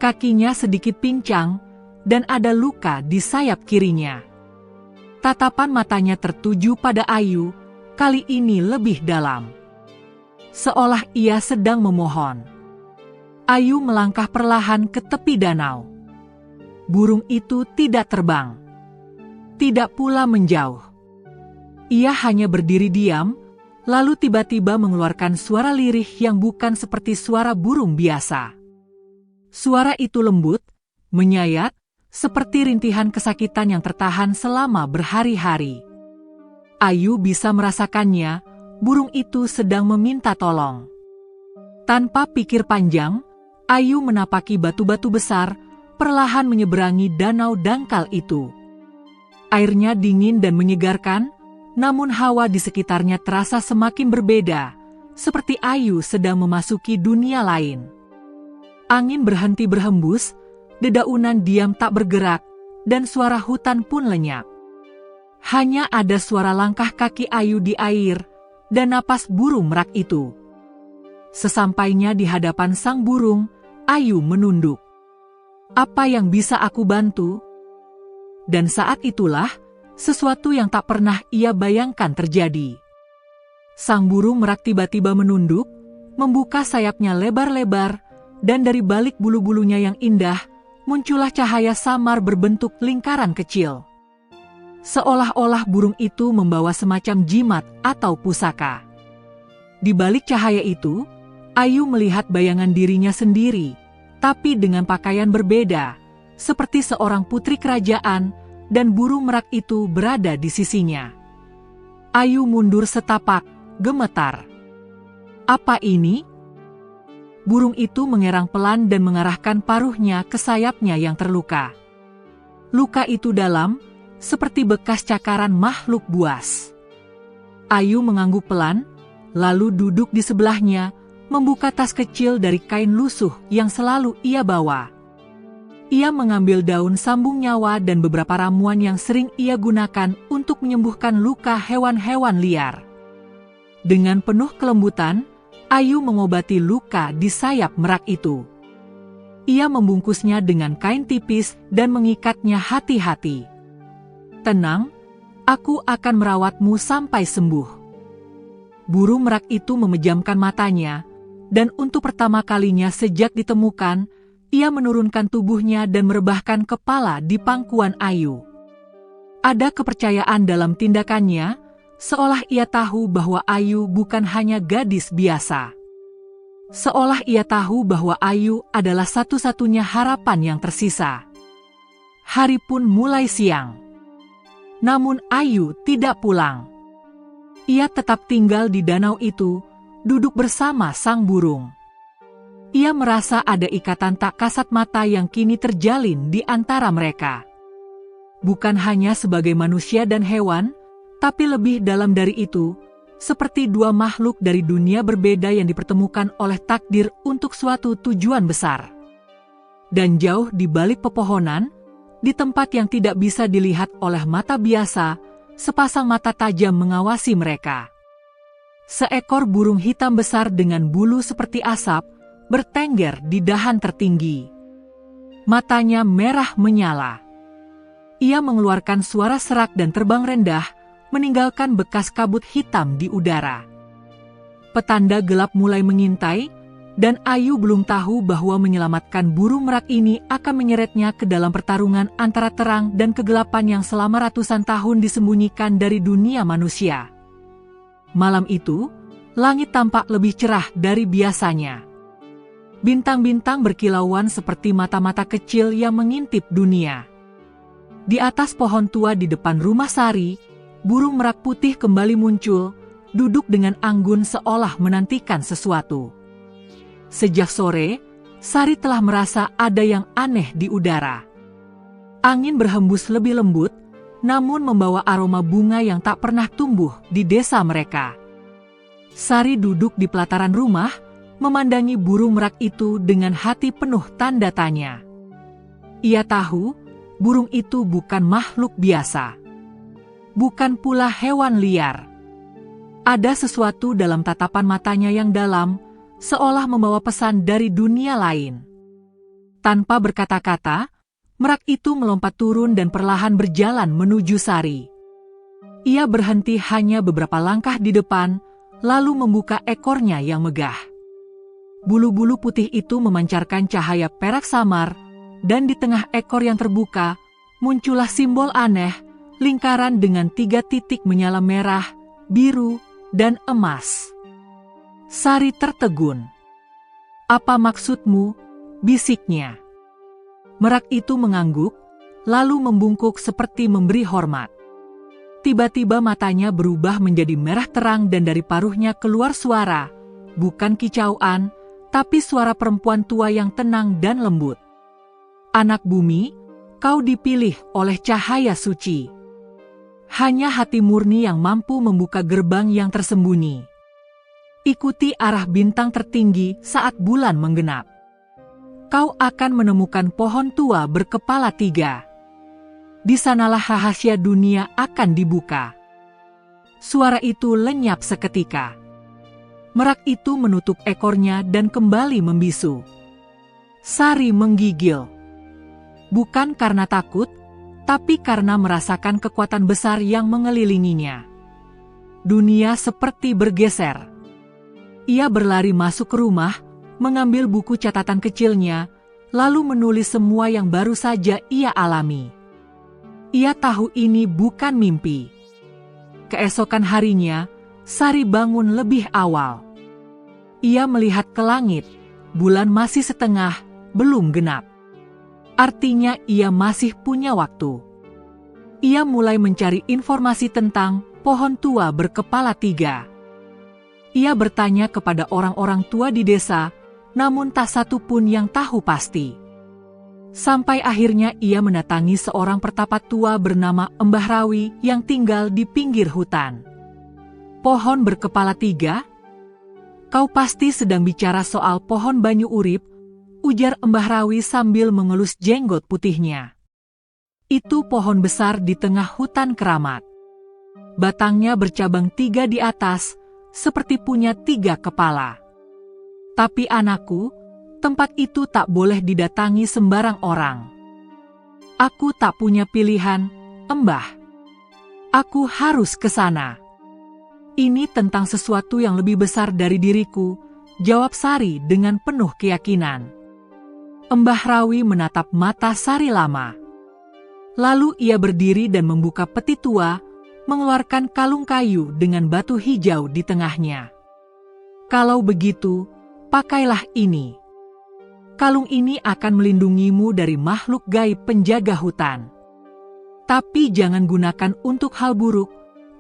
Kakinya sedikit pincang, dan ada luka di sayap kirinya. Tatapan matanya tertuju pada Ayu, kali ini lebih dalam. Seolah ia sedang memohon. Ayu melangkah perlahan ke tepi danau. Burung itu tidak terbang. Tidak pula menjauh. Ia hanya berdiri diam, lalu tiba-tiba mengeluarkan suara lirih yang bukan seperti suara burung biasa. Suara itu lembut, menyayat, seperti rintihan kesakitan yang tertahan selama berhari-hari. Ayu bisa merasakannya, burung itu sedang meminta tolong. Tanpa pikir panjang, Ayu menapaki batu-batu besar, perlahan menyeberangi danau dangkal itu. Airnya dingin dan menyegarkan, namun hawa di sekitarnya terasa semakin berbeda, seperti Ayu sedang memasuki dunia lain. Angin berhenti berhembus, dedaunan diam tak bergerak, dan suara hutan pun lenyap. Hanya ada suara langkah kaki Ayu di air, dan napas burung merak itu. Sesampainya di hadapan sang burung, Ayu menunduk. "Apa yang bisa aku bantu?" Dan saat itulah, sesuatu yang tak pernah ia bayangkan terjadi. Sang burung merak tiba-tiba menunduk, membuka sayapnya lebar-lebar, dan dari balik bulu-bulunya yang indah, muncullah cahaya samar berbentuk lingkaran kecil. Seolah-olah burung itu membawa semacam jimat atau pusaka. Di balik cahaya itu, Ayu melihat bayangan dirinya sendiri, tapi dengan pakaian berbeda, seperti seorang putri kerajaan, dan burung merak itu berada di sisinya. Ayu mundur setapak, gemetar. "Apa ini?" Burung itu mengerang pelan dan mengarahkan paruhnya ke sayapnya yang terluka. Luka itu dalam, seperti bekas cakaran makhluk buas. Ayu mengangguk pelan, lalu duduk di sebelahnya, membuka tas kecil dari kain lusuh yang selalu ia bawa. Ia mengambil daun sambung nyawa dan beberapa ramuan yang sering ia gunakan untuk menyembuhkan luka hewan-hewan liar. Dengan penuh kelembutan, Ayu mengobati luka di sayap merak itu. Ia membungkusnya dengan kain tipis dan mengikatnya hati-hati. "Tenang, aku akan merawatmu sampai sembuh." Burung merak itu memejamkan matanya, dan untuk pertama kalinya sejak ditemukan, ia menurunkan tubuhnya dan merebahkan kepala di pangkuan Ayu. Ada kepercayaan dalam tindakannya, seolah ia tahu bahwa Ayu bukan hanya gadis biasa. Seolah ia tahu bahwa Ayu adalah satu-satunya harapan yang tersisa. Hari pun mulai siang. Namun Ayu tidak pulang. Ia tetap tinggal di danau itu, duduk bersama sang burung. Ia merasa ada ikatan tak kasat mata yang kini terjalin di antara mereka. Bukan hanya sebagai manusia dan hewan, tapi lebih dalam dari itu, seperti dua makhluk dari dunia berbeda yang dipertemukan oleh takdir untuk suatu tujuan besar. Dan jauh di balik pepohonan, di tempat yang tidak bisa dilihat oleh mata biasa, sepasang mata tajam mengawasi mereka. Seekor burung hitam besar dengan bulu seperti asap, bertengger di dahan tertinggi. Matanya merah menyala. Ia mengeluarkan suara serak dan terbang rendah, meninggalkan bekas kabut hitam di udara. Petanda gelap mulai mengintai, dan Ayu belum tahu bahwa menyelamatkan burung merak ini akan menyeretnya ke dalam pertarungan antara terang dan kegelapan yang selama ratusan tahun disembunyikan dari dunia manusia. Malam itu, langit tampak lebih cerah dari biasanya. Bintang-bintang berkilauan seperti mata-mata kecil yang mengintip dunia. Di atas pohon tua di depan rumah Sari, burung merak putih kembali muncul, duduk dengan anggun seolah menantikan sesuatu. Sejak sore, Sari telah merasa ada yang aneh di udara. Angin berhembus lebih lembut, namun membawa aroma bunga yang tak pernah tumbuh di desa mereka. Sari duduk di pelataran rumah, memandangi burung merak itu dengan hati penuh tanda tanya. Ia tahu, burung itu bukan makhluk biasa. Bukan pula hewan liar. Ada sesuatu dalam tatapan matanya yang dalam, seolah membawa pesan dari dunia lain. Tanpa berkata-kata, merak itu melompat turun dan perlahan berjalan menuju Sari. Ia berhenti hanya beberapa langkah di depan, lalu membuka ekornya yang megah. Bulu-bulu putih itu memancarkan cahaya perak samar, dan di tengah ekor yang terbuka, muncullah simbol aneh, lingkaran dengan 3 titik menyala merah, biru, dan emas. Sari tertegun. "Apa maksudmu?" bisiknya. Merak itu mengangguk, lalu membungkuk seperti memberi hormat. Tiba-tiba matanya berubah menjadi merah terang dan dari paruhnya keluar suara, bukan kicauan, tapi suara perempuan tua yang tenang dan lembut. "Anak bumi, kau dipilih oleh cahaya suci. Hanya hati murni yang mampu membuka gerbang yang tersembunyi. Ikuti arah bintang tertinggi saat bulan menggenap. Kau akan menemukan pohon tua berkepala 3. Di sanalah rahasia dunia akan dibuka." Suara itu lenyap seketika. Merak itu menutup ekornya dan kembali membisu. Sari menggigil. Bukan karena takut, tapi karena merasakan kekuatan besar yang mengelilinginya. Dunia seperti bergeser. Ia berlari masuk ke rumah, mengambil buku catatan kecilnya, lalu menulis semua yang baru saja ia alami. Ia tahu ini bukan mimpi. Keesokan harinya, Sari bangun lebih awal. Ia melihat ke langit, bulan masih setengah, belum genap. Artinya ia masih punya waktu. Ia mulai mencari informasi tentang pohon tua berkepala 3. Ia bertanya kepada orang-orang tua di desa, namun tak satu pun yang tahu pasti. Sampai akhirnya ia mendatangi seorang pertapa tua bernama Mbah Rawi yang tinggal di pinggir hutan. "Pohon berkepala 3? Kau pasti sedang bicara soal pohon banyu urip," ujar Mbah Rawi sambil mengelus jenggot putihnya. "Itu pohon besar di tengah hutan keramat. Batangnya bercabang 3 di atas, seperti punya 3 kepala. Tapi anakku, tempat itu tak boleh didatangi sembarang orang. Aku tak punya pilihan, Mbah. Aku harus ke sana. Ini tentang sesuatu yang lebih besar dari diriku," jawab Sari dengan penuh keyakinan. Mbah Rawi menatap mata Sari lama. Lalu ia berdiri dan membuka peti tua, mengeluarkan kalung kayu dengan batu hijau di tengahnya. "Kalau begitu, pakailah ini. Kalung ini akan melindungimu dari makhluk gaib penjaga hutan. Tapi jangan gunakan untuk hal buruk,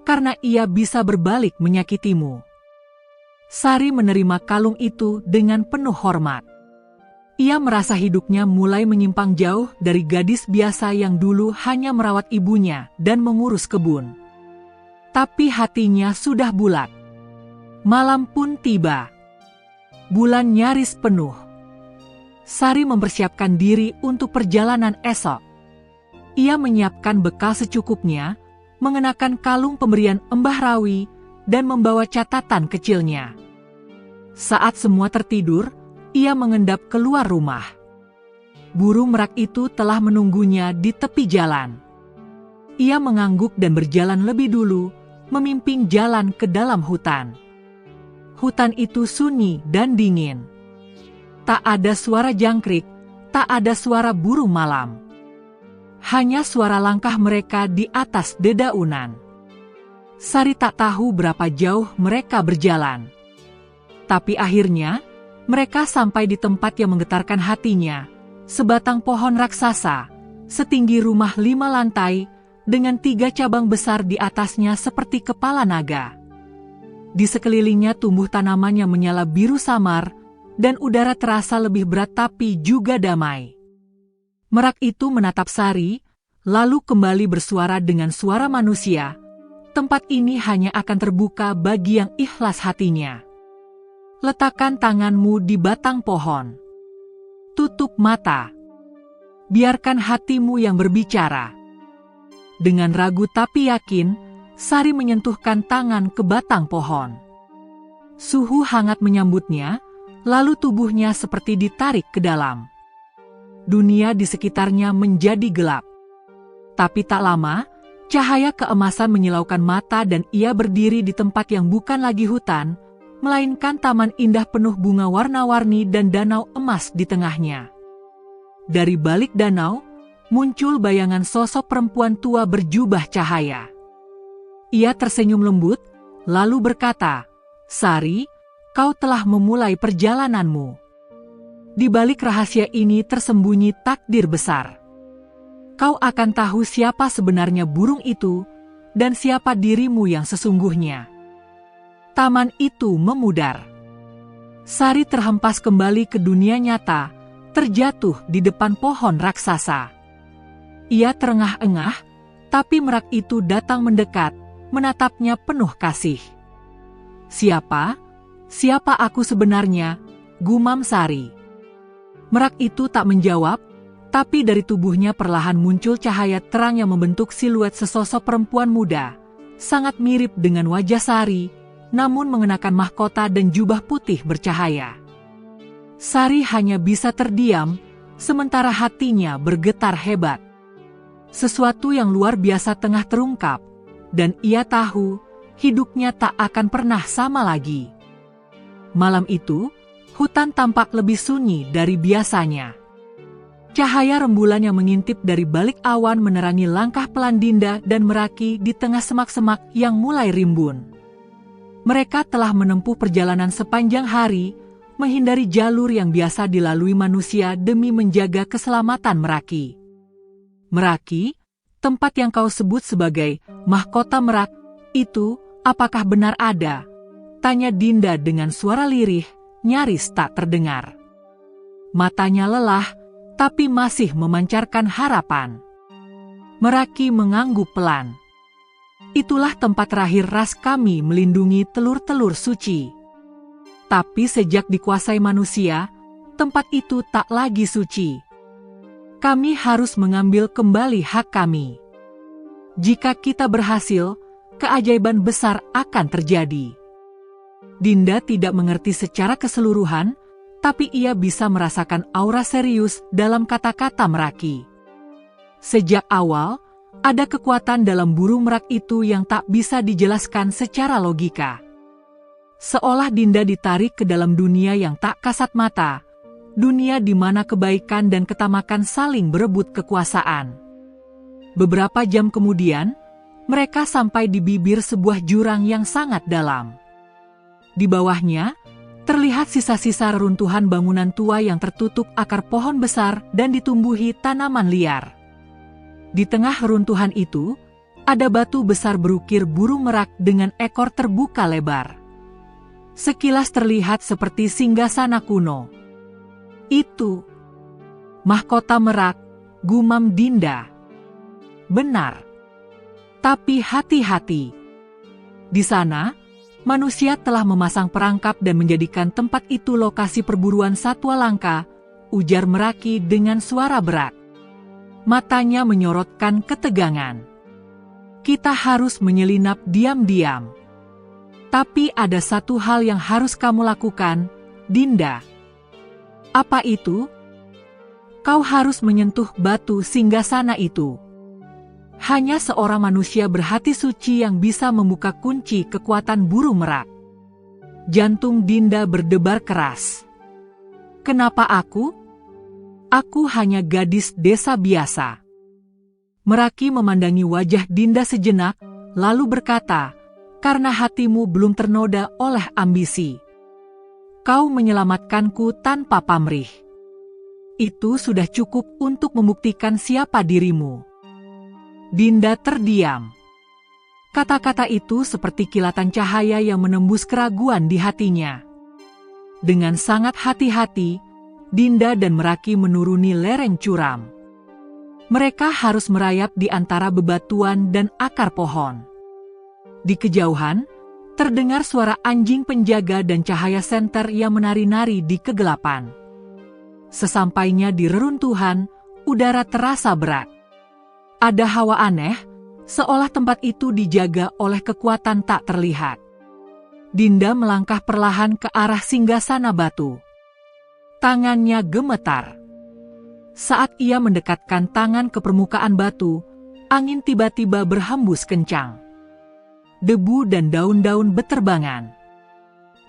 karena ia bisa berbalik menyakitimu." Sari menerima kalung itu dengan penuh hormat. Ia merasa hidupnya mulai menyimpang jauh dari gadis biasa yang dulu hanya merawat ibunya dan mengurus kebun. Tapi hatinya sudah bulat. Malam pun tiba. Bulan nyaris penuh. Sari mempersiapkan diri untuk perjalanan esok. Ia menyiapkan bekal secukupnya, mengenakan kalung pemberian Mbah Rawi, dan membawa catatan kecilnya. Saat semua tertidur, ia mengendap keluar rumah. Burung merak itu telah menunggunya di tepi jalan. Ia mengangguk dan berjalan lebih dulu, memimpin jalan ke dalam hutan. Hutan itu sunyi dan dingin. Tak ada suara jangkrik, tak ada suara burung malam. Hanya suara langkah mereka di atas dedaunan. Sari tak tahu berapa jauh mereka berjalan. Tapi akhirnya, mereka sampai di tempat yang menggetarkan hatinya, sebatang pohon raksasa, setinggi rumah 5 lantai, dengan 3 cabang besar di atasnya seperti kepala naga. Di sekelilingnya tumbuh tanaman yang menyala biru samar, dan udara terasa lebih berat tapi juga damai. Merak itu menatap Sari, lalu kembali bersuara dengan suara manusia. Tempat ini hanya akan terbuka bagi yang ikhlas hatinya. Letakkan tanganmu di batang pohon. Tutup mata. Biarkan hatimu yang berbicara. Dengan ragu tapi yakin, Sari menyentuhkan tangan ke batang pohon. Suhu hangat menyambutnya, lalu tubuhnya seperti ditarik ke dalam. Dunia di sekitarnya menjadi gelap. Tapi tak lama, cahaya keemasan menyilaukan mata dan ia berdiri di tempat yang bukan lagi hutan, melainkan taman indah penuh bunga warna-warni dan danau emas di tengahnya. Dari balik danau, muncul bayangan sosok perempuan tua berjubah cahaya. Ia tersenyum lembut, lalu berkata, "Sari, kau telah memulai perjalananmu. Di balik rahasia ini tersembunyi takdir besar. Kau akan tahu siapa sebenarnya burung itu, dan siapa dirimu yang sesungguhnya." Taman itu memudar. Sari terhempas kembali ke dunia nyata, terjatuh di depan pohon raksasa. Ia terengah-engah, tapi merak itu datang mendekat, menatapnya penuh kasih. "Siapa? Siapa aku sebenarnya?" gumam Sari. Merak itu tak menjawab, tapi dari tubuhnya perlahan muncul cahaya terang yang membentuk siluet sesosok perempuan muda, sangat mirip dengan wajah Sari, namun mengenakan mahkota dan jubah putih bercahaya. Sari hanya bisa terdiam, sementara hatinya bergetar hebat. Sesuatu yang luar biasa tengah terungkap, dan ia tahu hidupnya tak akan pernah sama lagi. Malam itu, hutan tampak lebih sunyi dari biasanya. Cahaya rembulan yang mengintip dari balik awan menerangi langkah pelan Dinda dan Meraki di tengah semak-semak yang mulai rimbun. Mereka telah menempuh perjalanan sepanjang hari, menghindari jalur yang biasa dilalui manusia demi menjaga keselamatan Meraki. "Meraki, tempat yang kau sebut sebagai mahkota Merak, itu apakah benar ada?" tanya Dinda dengan suara lirih, nyaris tak terdengar. Matanya lelah, tapi masih memancarkan harapan. Meraki mengangguk pelan. "Itulah tempat terakhir ras kami melindungi telur-telur suci. Tapi sejak dikuasai manusia, tempat itu tak lagi suci. Kami harus mengambil kembali hak kami. Jika kita berhasil, keajaiban besar akan terjadi." Dinda tidak mengerti secara keseluruhan, tapi ia bisa merasakan aura serius dalam kata-kata Meraki. Sejak awal, ada kekuatan dalam burung merak itu yang tak bisa dijelaskan secara logika. Seolah Dinda ditarik ke dalam dunia yang tak kasat mata, dunia di mana kebaikan dan ketamakan saling berebut kekuasaan. Beberapa jam kemudian, mereka sampai di bibir sebuah jurang yang sangat dalam. Di bawahnya, terlihat sisa-sisa reruntuhan bangunan tua yang tertutup akar pohon besar dan ditumbuhi tanaman liar. Di tengah reruntuhan itu, ada batu besar berukir burung merak dengan ekor terbuka lebar. Sekilas terlihat seperti singgasana kuno. "Itu mahkota Merak," gumam Dinda. "Benar. Tapi hati-hati. Di sana, manusia telah memasang perangkap dan menjadikan tempat itu lokasi perburuan satwa langka," ujar Meraki dengan suara berat. Matanya menyorotkan ketegangan. "Kita harus menyelinap diam-diam. Tapi ada satu hal yang harus kamu lakukan, Dinda." "Apa itu?" "Kau harus menyentuh batu singgasana itu. Hanya seorang manusia berhati suci yang bisa membuka kunci kekuatan burung merak." Jantung Dinda berdebar keras. "Kenapa aku? Aku hanya gadis desa biasa." Meraki memandangi wajah Dinda sejenak, lalu berkata, "Karena hatimu belum ternoda oleh ambisi. Kau menyelamatkanku tanpa pamrih. Itu sudah cukup untuk membuktikan siapa dirimu. Dinda terdiam. Kata-kata itu seperti kilatan cahaya yang menembus keraguan di hatinya. Dengan sangat hati-hati, Dinda dan Meraki menuruni lereng curam. Mereka harus merayap di antara bebatuan dan akar pohon. Di kejauhan, terdengar suara anjing penjaga dan cahaya senter yang menari-nari di kegelapan. Sesampainya di reruntuhan, udara terasa berat. Ada hawa aneh, seolah tempat itu dijaga oleh kekuatan tak terlihat. Dinda melangkah perlahan ke arah singgasana batu. Tangannya gemetar. Saat ia mendekatkan tangan ke permukaan batu, angin tiba-tiba berhembus kencang. Debu dan daun-daun beterbangan.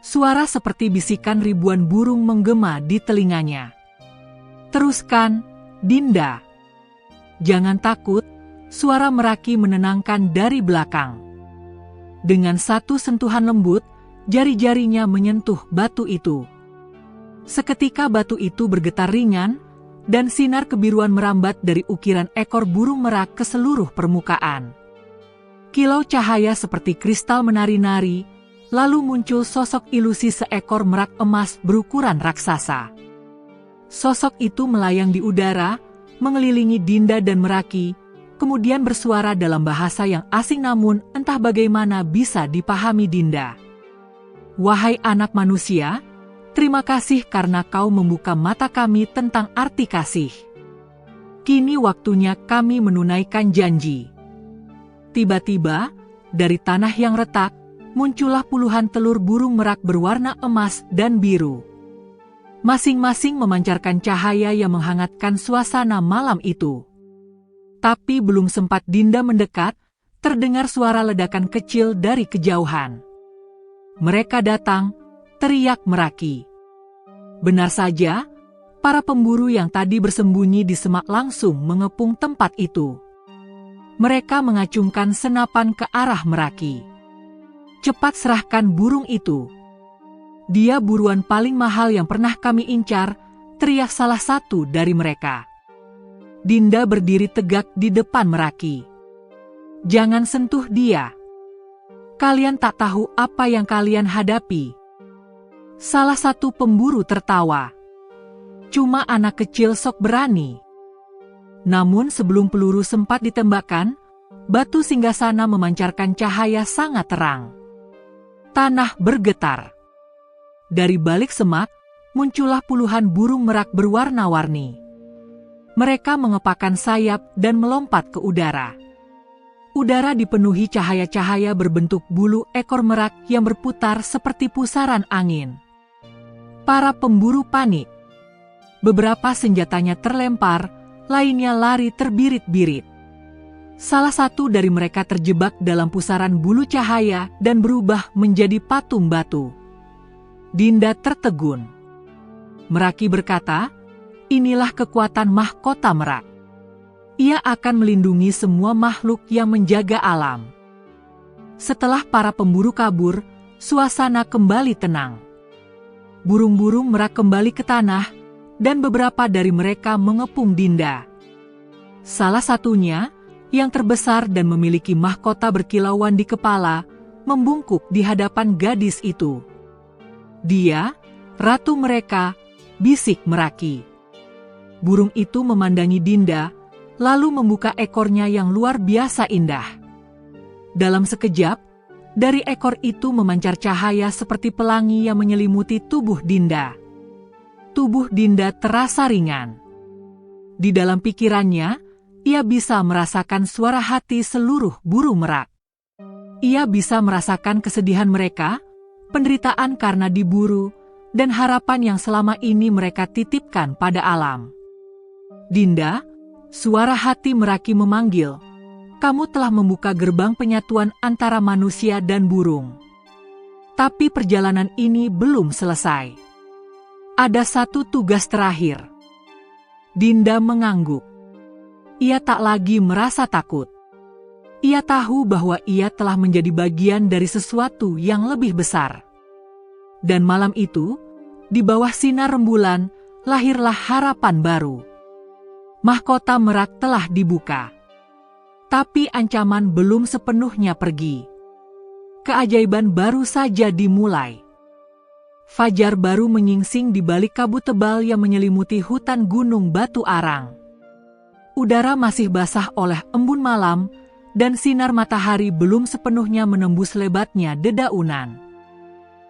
Suara seperti bisikan ribuan burung menggema di telinganya. "Teruskan, Dinda. Jangan takut," suara Meraki menenangkan dari belakang. Dengan satu sentuhan lembut, jari-jarinya menyentuh batu itu. Seketika batu itu bergetar ringan, dan sinar kebiruan merambat dari ukiran ekor burung merak ke seluruh permukaan. Kilau cahaya seperti kristal menari-nari, lalu muncul sosok ilusi seekor merak emas berukuran raksasa. Sosok itu melayang di udara, mengelilingi Dinda dan Meraki, kemudian bersuara dalam bahasa yang asing namun entah bagaimana bisa dipahami Dinda. "Wahai anak manusia, terima kasih karena kau membuka mata kami tentang arti kasih. Kini waktunya kami menunaikan janji." Tiba-tiba, dari tanah yang retak, muncullah puluhan telur burung merak berwarna emas dan biru. Masing-masing memancarkan cahaya yang menghangatkan suasana malam itu. Tapi belum sempat Dinda mendekat, terdengar suara ledakan kecil dari kejauhan. "Mereka datang," teriak Meraki. Benar saja, para pemburu yang tadi bersembunyi di semak langsung mengepung tempat itu. Mereka mengacungkan senapan ke arah Meraki. "Cepat serahkan burung itu. Dia buruan paling mahal yang pernah kami incar," teriak salah satu dari mereka. Dinda berdiri tegak di depan Meraki. "Jangan sentuh dia. Kalian tak tahu apa yang kalian hadapi." Salah satu pemburu tertawa. "Cuma anak kecil sok berani." Namun sebelum peluru sempat ditembakkan, batu singgasana memancarkan cahaya sangat terang. Tanah bergetar. Dari balik semak, muncullah puluhan burung merak berwarna-warni. Mereka mengepakkan sayap dan melompat ke udara. Udara dipenuhi cahaya-cahaya berbentuk bulu ekor merak yang berputar seperti pusaran angin. Para pemburu panik. Beberapa senjatanya terlempar, lainnya lari terbirit-birit. Salah satu dari mereka terjebak dalam pusaran bulu cahaya dan berubah menjadi patung batu. Dinda tertegun. Meraki berkata, "Inilah kekuatan mahkota merak. Ia akan melindungi semua makhluk yang menjaga alam." Setelah para pemburu kabur, suasana kembali tenang. Burung-burung merak kembali ke tanah, dan beberapa dari mereka mengepung Dinda. Salah satunya, yang terbesar dan memiliki mahkota berkilauan di kepala, membungkuk di hadapan gadis itu. "Dia, ratu mereka," bisik Meraki. Burung itu memandangi Dinda, lalu membuka ekornya yang luar biasa indah. Dalam sekejap, dari ekor itu memancar cahaya seperti pelangi yang menyelimuti tubuh Dinda. Tubuh Dinda terasa ringan. Di dalam pikirannya, ia bisa merasakan suara hati seluruh burung merak. Ia bisa merasakan kesedihan mereka, penderitaan karena diburu, dan harapan yang selama ini mereka titipkan pada alam. "Dinda," suara hati Meraki memanggil, "kamu telah membuka gerbang penyatuan antara manusia dan burung. Tapi perjalanan ini belum selesai. Ada satu tugas terakhir." Dinda mengangguk. Ia tak lagi merasa takut. Ia tahu bahwa ia telah menjadi bagian dari sesuatu yang lebih besar. Dan malam itu, di bawah sinar rembulan, lahirlah harapan baru. Mahkota merak telah dibuka. Tapi ancaman belum sepenuhnya pergi. Keajaiban baru saja dimulai. Fajar baru menyingsing di balik kabut tebal yang menyelimuti hutan gunung batu arang. Udara masih basah oleh embun malam, dan sinar matahari belum sepenuhnya menembus lebatnya dedaunan.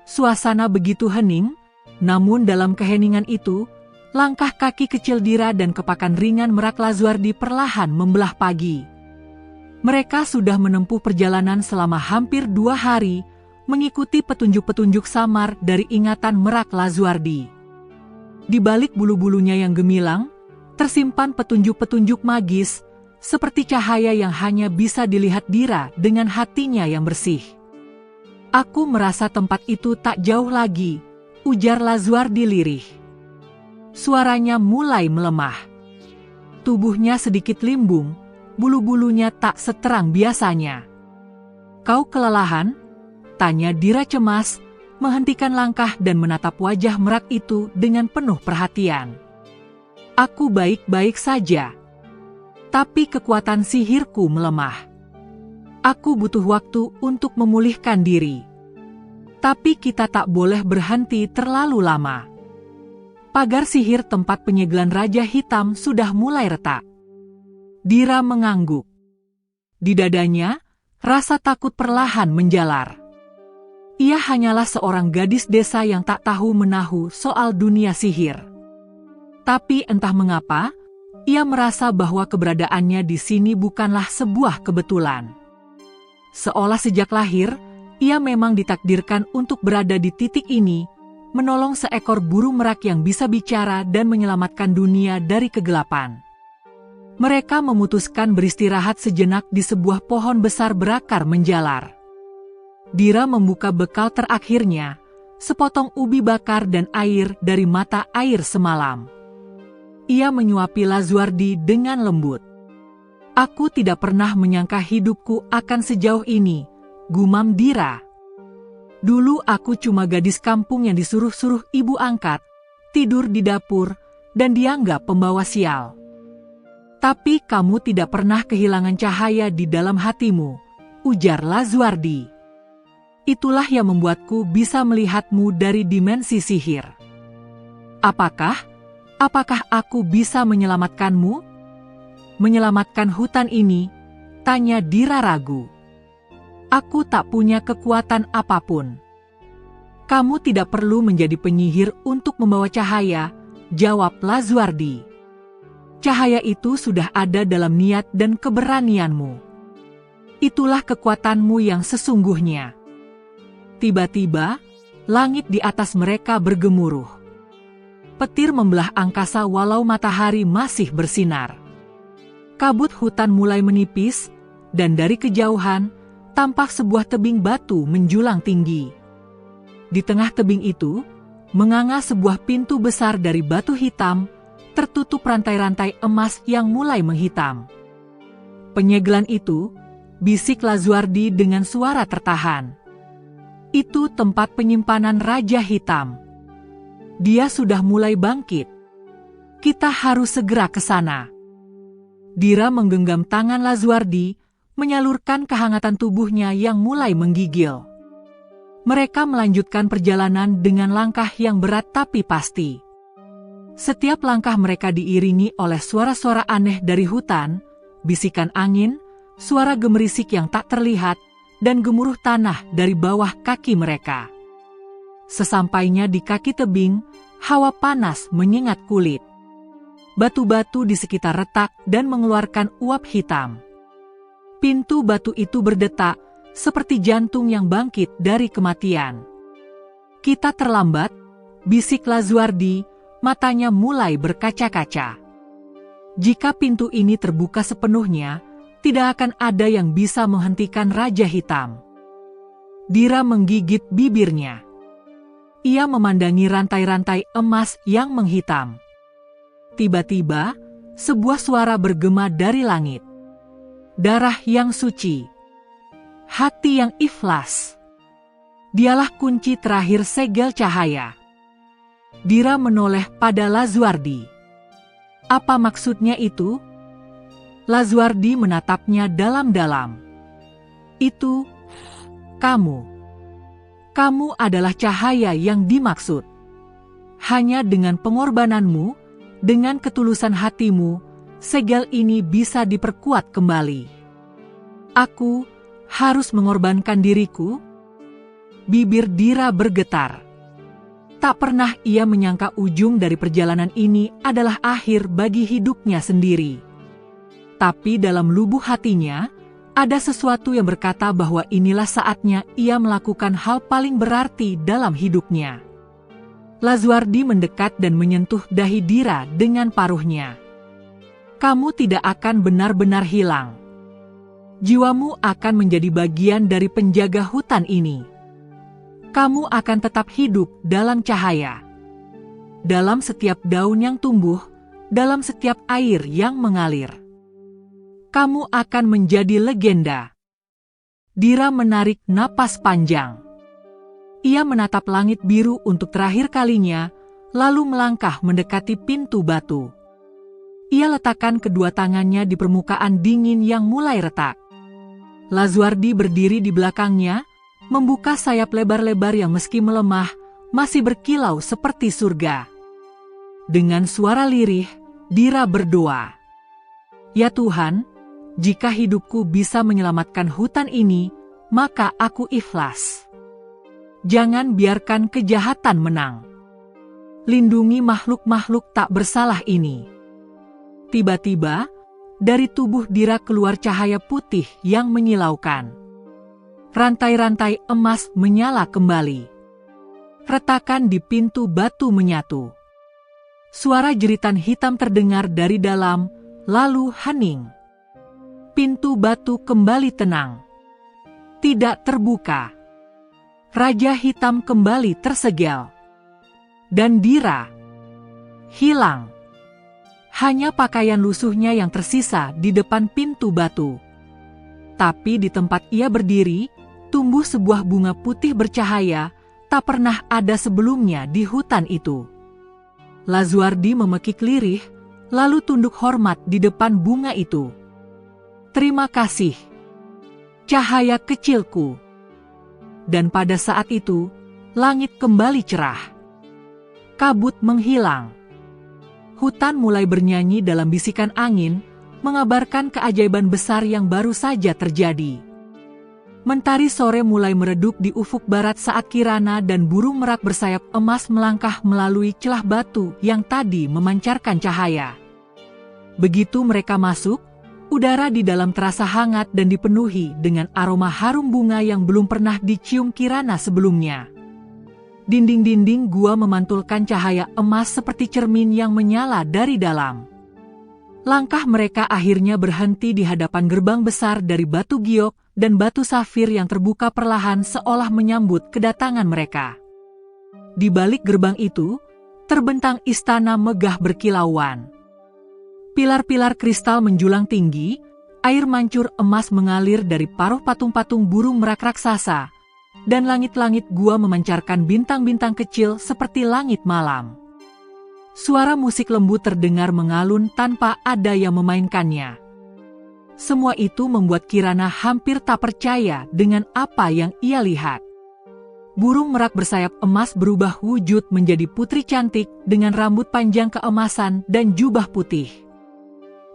Suasana begitu hening, namun dalam keheningan itu, langkah kaki kecil Dira dan kepakan ringan Merak Lazuardi perlahan membelah pagi. Mereka sudah menempuh perjalanan selama hampir 2 hari, mengikuti petunjuk-petunjuk samar dari ingatan Merak Lazuardi. Di balik bulu-bulunya yang gemilang, tersimpan petunjuk-petunjuk magis, seperti cahaya yang hanya bisa dilihat Dira dengan hatinya yang bersih. Aku merasa tempat itu tak jauh lagi, ujar Lazuardi lirih. Suaranya mulai melemah. Tubuhnya sedikit limbung, bulu-bulunya tak seterang biasanya. Kau kelelahan? Tanya Dira cemas, menghentikan langkah dan menatap wajah Merak itu dengan penuh perhatian. Aku baik-baik saja. Tapi kekuatan sihirku melemah. Aku butuh waktu untuk memulihkan diri. Tapi kita tak boleh berhenti terlalu lama. Pagar sihir tempat penyegelan Raja Hitam sudah mulai retak. Dira mengangguk. Di dadanya, rasa takut perlahan menjalar. Ia hanyalah seorang gadis desa yang tak tahu menahu soal dunia sihir. Tapi entah mengapa, ia merasa bahwa keberadaannya di sini bukanlah sebuah kebetulan. Seolah sejak lahir, ia memang ditakdirkan untuk berada di titik ini, menolong seekor burung merak yang bisa bicara dan menyelamatkan dunia dari kegelapan. Mereka memutuskan beristirahat sejenak di sebuah pohon besar berakar menjalar. Dira membuka bekal terakhirnya, sepotong ubi bakar dan air dari mata air semalam. Ia menyuapi Lazuardi dengan lembut. Aku tidak pernah menyangka hidupku akan sejauh ini, gumam Dira. Dulu aku cuma gadis kampung yang disuruh-suruh ibu angkat, tidur di dapur, dan dianggap pembawa sial. Tapi kamu tidak pernah kehilangan cahaya di dalam hatimu, ujar Lazuardi. Itulah yang membuatku bisa melihatmu dari dimensi sihir. Apakah aku bisa menyelamatkanmu? Menyelamatkan hutan ini? Tanya Dira ragu. Aku tak punya kekuatan apapun. Kamu tidak perlu menjadi penyihir untuk membawa cahaya, jawab Lazuardi. Cahaya itu sudah ada dalam niat dan keberanianmu. Itulah kekuatanmu yang sesungguhnya. Tiba-tiba, langit di atas mereka bergemuruh. Petir membelah angkasa walau matahari masih bersinar. Kabut hutan mulai menipis, dan dari kejauhan, tampak sebuah tebing batu menjulang tinggi. Di tengah tebing itu, menganga sebuah pintu besar dari batu hitam, tertutup rantai-rantai emas yang mulai menghitam. Penyegelan itu, bisik Lazuardi dengan suara tertahan. Itu tempat penyimpanan Raja Hitam. Dia sudah mulai bangkit. Kita harus segera ke sana. Dira menggenggam tangan Lazuardi, menyalurkan kehangatan tubuhnya yang mulai menggigil. Mereka melanjutkan perjalanan dengan langkah yang berat tapi pasti. Setiap langkah mereka diiringi oleh suara-suara aneh dari hutan, bisikan angin, suara gemerisik yang tak terlihat, dan gemuruh tanah dari bawah kaki mereka. Sesampainya di kaki tebing, hawa panas menyengat kulit. Batu-batu di sekitar retak dan mengeluarkan uap hitam. Pintu batu itu berdetak, seperti jantung yang bangkit dari kematian. Kita terlambat, bisik Lazuardi, matanya mulai berkaca-kaca. Jika pintu ini terbuka sepenuhnya, tidak akan ada yang bisa menghentikan Raja Hitam. Dira menggigit bibirnya. Ia memandangi rantai-rantai emas yang menghitam. Tiba-tiba, sebuah suara bergema dari langit. Darah yang suci. Hati yang ikhlas. Dialah kunci terakhir segel cahaya. Dira menoleh pada Lazuardi. Apa maksudnya itu? Lazuardi menatapnya dalam-dalam. Itu, kamu. Kamu adalah cahaya yang dimaksud. Hanya dengan pengorbananmu, dengan ketulusan hatimu, segel ini bisa diperkuat kembali. Aku harus mengorbankan diriku? Bibir Dira bergetar. Tak pernah ia menyangka ujung dari perjalanan ini adalah akhir bagi hidupnya sendiri. Tapi dalam lubuk hatinya, ada sesuatu yang berkata bahwa inilah saatnya ia melakukan hal paling berarti dalam hidupnya. Lazuardi mendekat dan menyentuh dahi Dira dengan paruhnya. Kamu tidak akan benar-benar hilang. Jiwamu akan menjadi bagian dari penjaga hutan ini. Kamu akan tetap hidup dalam cahaya. Dalam setiap daun yang tumbuh, dalam setiap air yang mengalir. Kamu akan menjadi legenda. Dira menarik napas panjang. Ia menatap langit biru untuk terakhir kalinya, lalu melangkah mendekati pintu batu. Ia letakkan kedua tangannya di permukaan dingin yang mulai retak. Lazuardi berdiri di belakangnya, membuka sayap lebar-lebar yang meski melemah, masih berkilau seperti surga. Dengan suara lirih, Dira berdoa. Ya Tuhan, jika hidupku bisa menyelamatkan hutan ini, maka aku ikhlas. Jangan biarkan kejahatan menang. Lindungi makhluk-makhluk tak bersalah ini. Tiba-tiba, dari tubuh Dira keluar cahaya putih yang menyilaukan. Rantai-rantai emas menyala kembali. Retakan di pintu batu menyatu. Suara jeritan hitam terdengar dari dalam, lalu hening. Pintu batu kembali tenang. Tidak terbuka. Raja Hitam kembali tersegel. Dan Dira hilang. Hanya pakaian lusuhnya yang tersisa di depan pintu batu. Tapi di tempat ia berdiri, tumbuh sebuah bunga putih bercahaya, tak pernah ada sebelumnya di hutan itu. Lazuardi memekik lirih, lalu tunduk hormat di depan bunga itu. Terima kasih, cahaya kecilku. Dan pada saat itu, langit kembali cerah. Kabut menghilang. Hutan mulai bernyanyi dalam bisikan angin, mengabarkan keajaiban besar yang baru saja terjadi. Mentari sore mulai meredup di ufuk barat saat Kirana dan burung merak bersayap emas melangkah melalui celah batu yang tadi memancarkan cahaya. Begitu mereka masuk, udara di dalam terasa hangat dan dipenuhi dengan aroma harum bunga yang belum pernah dicium Kirana sebelumnya. Dinding-dinding gua memantulkan cahaya emas seperti cermin yang menyala dari dalam. Langkah mereka akhirnya berhenti di hadapan gerbang besar dari batu giok dan batu safir yang terbuka perlahan seolah menyambut kedatangan mereka. Di balik gerbang itu, terbentang istana megah berkilauan. Pilar-pilar kristal menjulang tinggi, air mancur emas mengalir dari paruh patung-patung burung merak raksasa, dan langit-langit gua memancarkan bintang-bintang kecil seperti langit malam. Suara musik lembut terdengar mengalun tanpa ada yang memainkannya. Semua itu membuat Kirana hampir tak percaya dengan apa yang ia lihat. Burung merak bersayap emas berubah wujud menjadi putri cantik dengan rambut panjang keemasan dan jubah putih.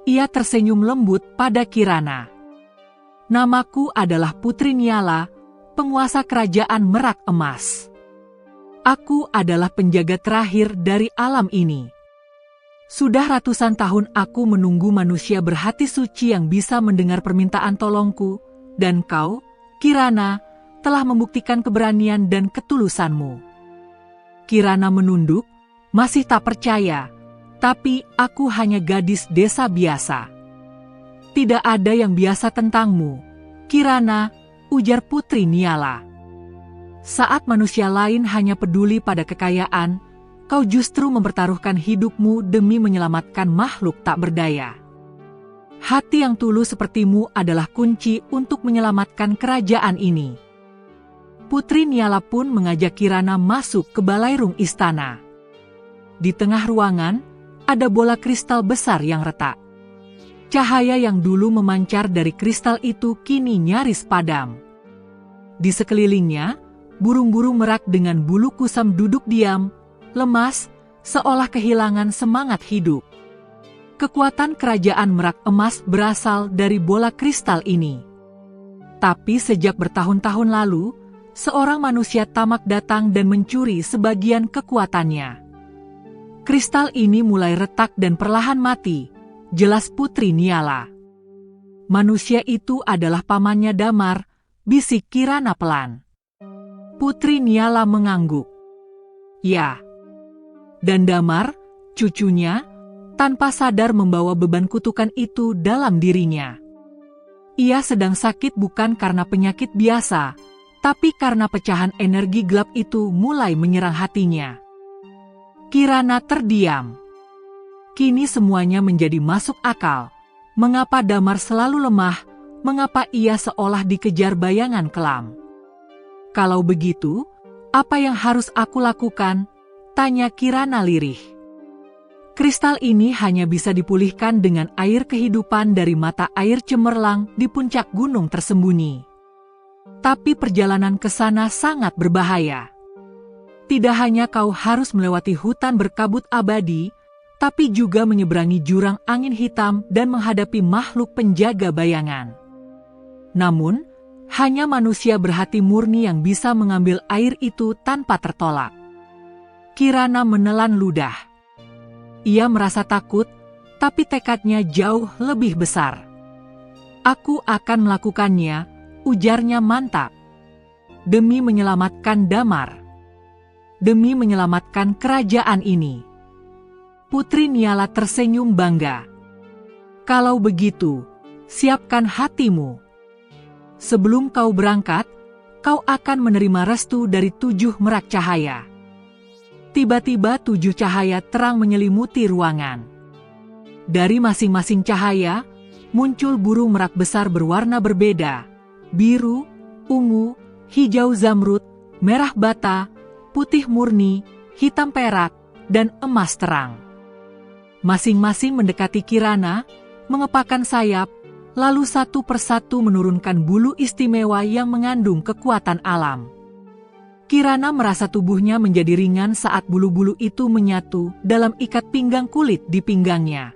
Ia tersenyum lembut pada Kirana. Namaku adalah Putri Niala, penguasa kerajaan Merak Emas. Aku adalah penjaga terakhir dari alam ini. Sudah ratusan tahun aku menunggu manusia berhati suci yang bisa mendengar permintaan tolongku, dan kau, Kirana, telah membuktikan keberanian dan ketulusanmu. Kirana menunduk, masih tak percaya. Tapi aku hanya gadis desa biasa. Tidak ada yang biasa tentangmu, Kirana, ujar Putri Niala. Saat manusia lain hanya peduli pada kekayaan, kau justru mempertaruhkan hidupmu demi menyelamatkan makhluk tak berdaya. Hati yang tulus sepertimu adalah kunci untuk menyelamatkan kerajaan ini. Putri Niala pun mengajak Kirana masuk ke balairung istana. Di tengah ruangan, ada bola kristal besar yang retak. Cahaya yang dulu memancar dari kristal itu kini nyaris padam. Di sekelilingnya, burung-burung merak dengan bulu kusam duduk diam, lemas, seolah kehilangan semangat hidup. Kekuatan kerajaan merak emas berasal dari bola kristal ini. Tapi sejak bertahun-tahun lalu, seorang manusia tamak datang dan mencuri sebagian kekuatannya. Kristal ini mulai retak dan perlahan mati, jelas Putri Niala. Manusia itu adalah pamannya Damar, bisik Kirana pelan. Putri Niala mengangguk. Ya. Dan Damar, cucunya, tanpa sadar membawa beban kutukan itu dalam dirinya. Ia sedang sakit bukan karena penyakit biasa, tapi karena pecahan energi gelap itu mulai menyerang hatinya. Kirana terdiam. Kini semuanya menjadi masuk akal. Mengapa Damar selalu lemah? Mengapa ia seolah dikejar bayangan kelam? Kalau begitu, apa yang harus aku lakukan? Tanya Kirana lirih. Kristal ini hanya bisa dipulihkan dengan air kehidupan dari mata air cemerlang di puncak gunung tersembunyi. Tapi perjalanan ke sana sangat berbahaya. Tidak hanya kau harus melewati hutan berkabut abadi, tapi juga menyeberangi jurang angin hitam dan menghadapi makhluk penjaga bayangan. Namun, hanya manusia berhati murni yang bisa mengambil air itu tanpa tertolak. Kirana menelan ludah. Ia merasa takut, tapi tekadnya jauh lebih besar. Aku akan melakukannya, ujarnya mantap. Demi menyelamatkan Damar. Demi menyelamatkan kerajaan ini. Putri Niala tersenyum bangga. Kalau begitu, siapkan hatimu. Sebelum kau berangkat, kau akan menerima restu dari 7 merak cahaya. Tiba-tiba 7 cahaya terang menyelimuti ruangan. Dari masing-masing cahaya, muncul burung merak besar berwarna berbeda, biru, ungu, hijau zamrud, merah bata, putih murni, hitam perak, dan emas terang. Masing-masing mendekati Kirana, mengepakkan sayap, lalu satu persatu menurunkan bulu istimewa yang mengandung kekuatan alam. Kirana merasa tubuhnya menjadi ringan saat bulu-bulu itu menyatu dalam ikat pinggang kulit di pinggangnya.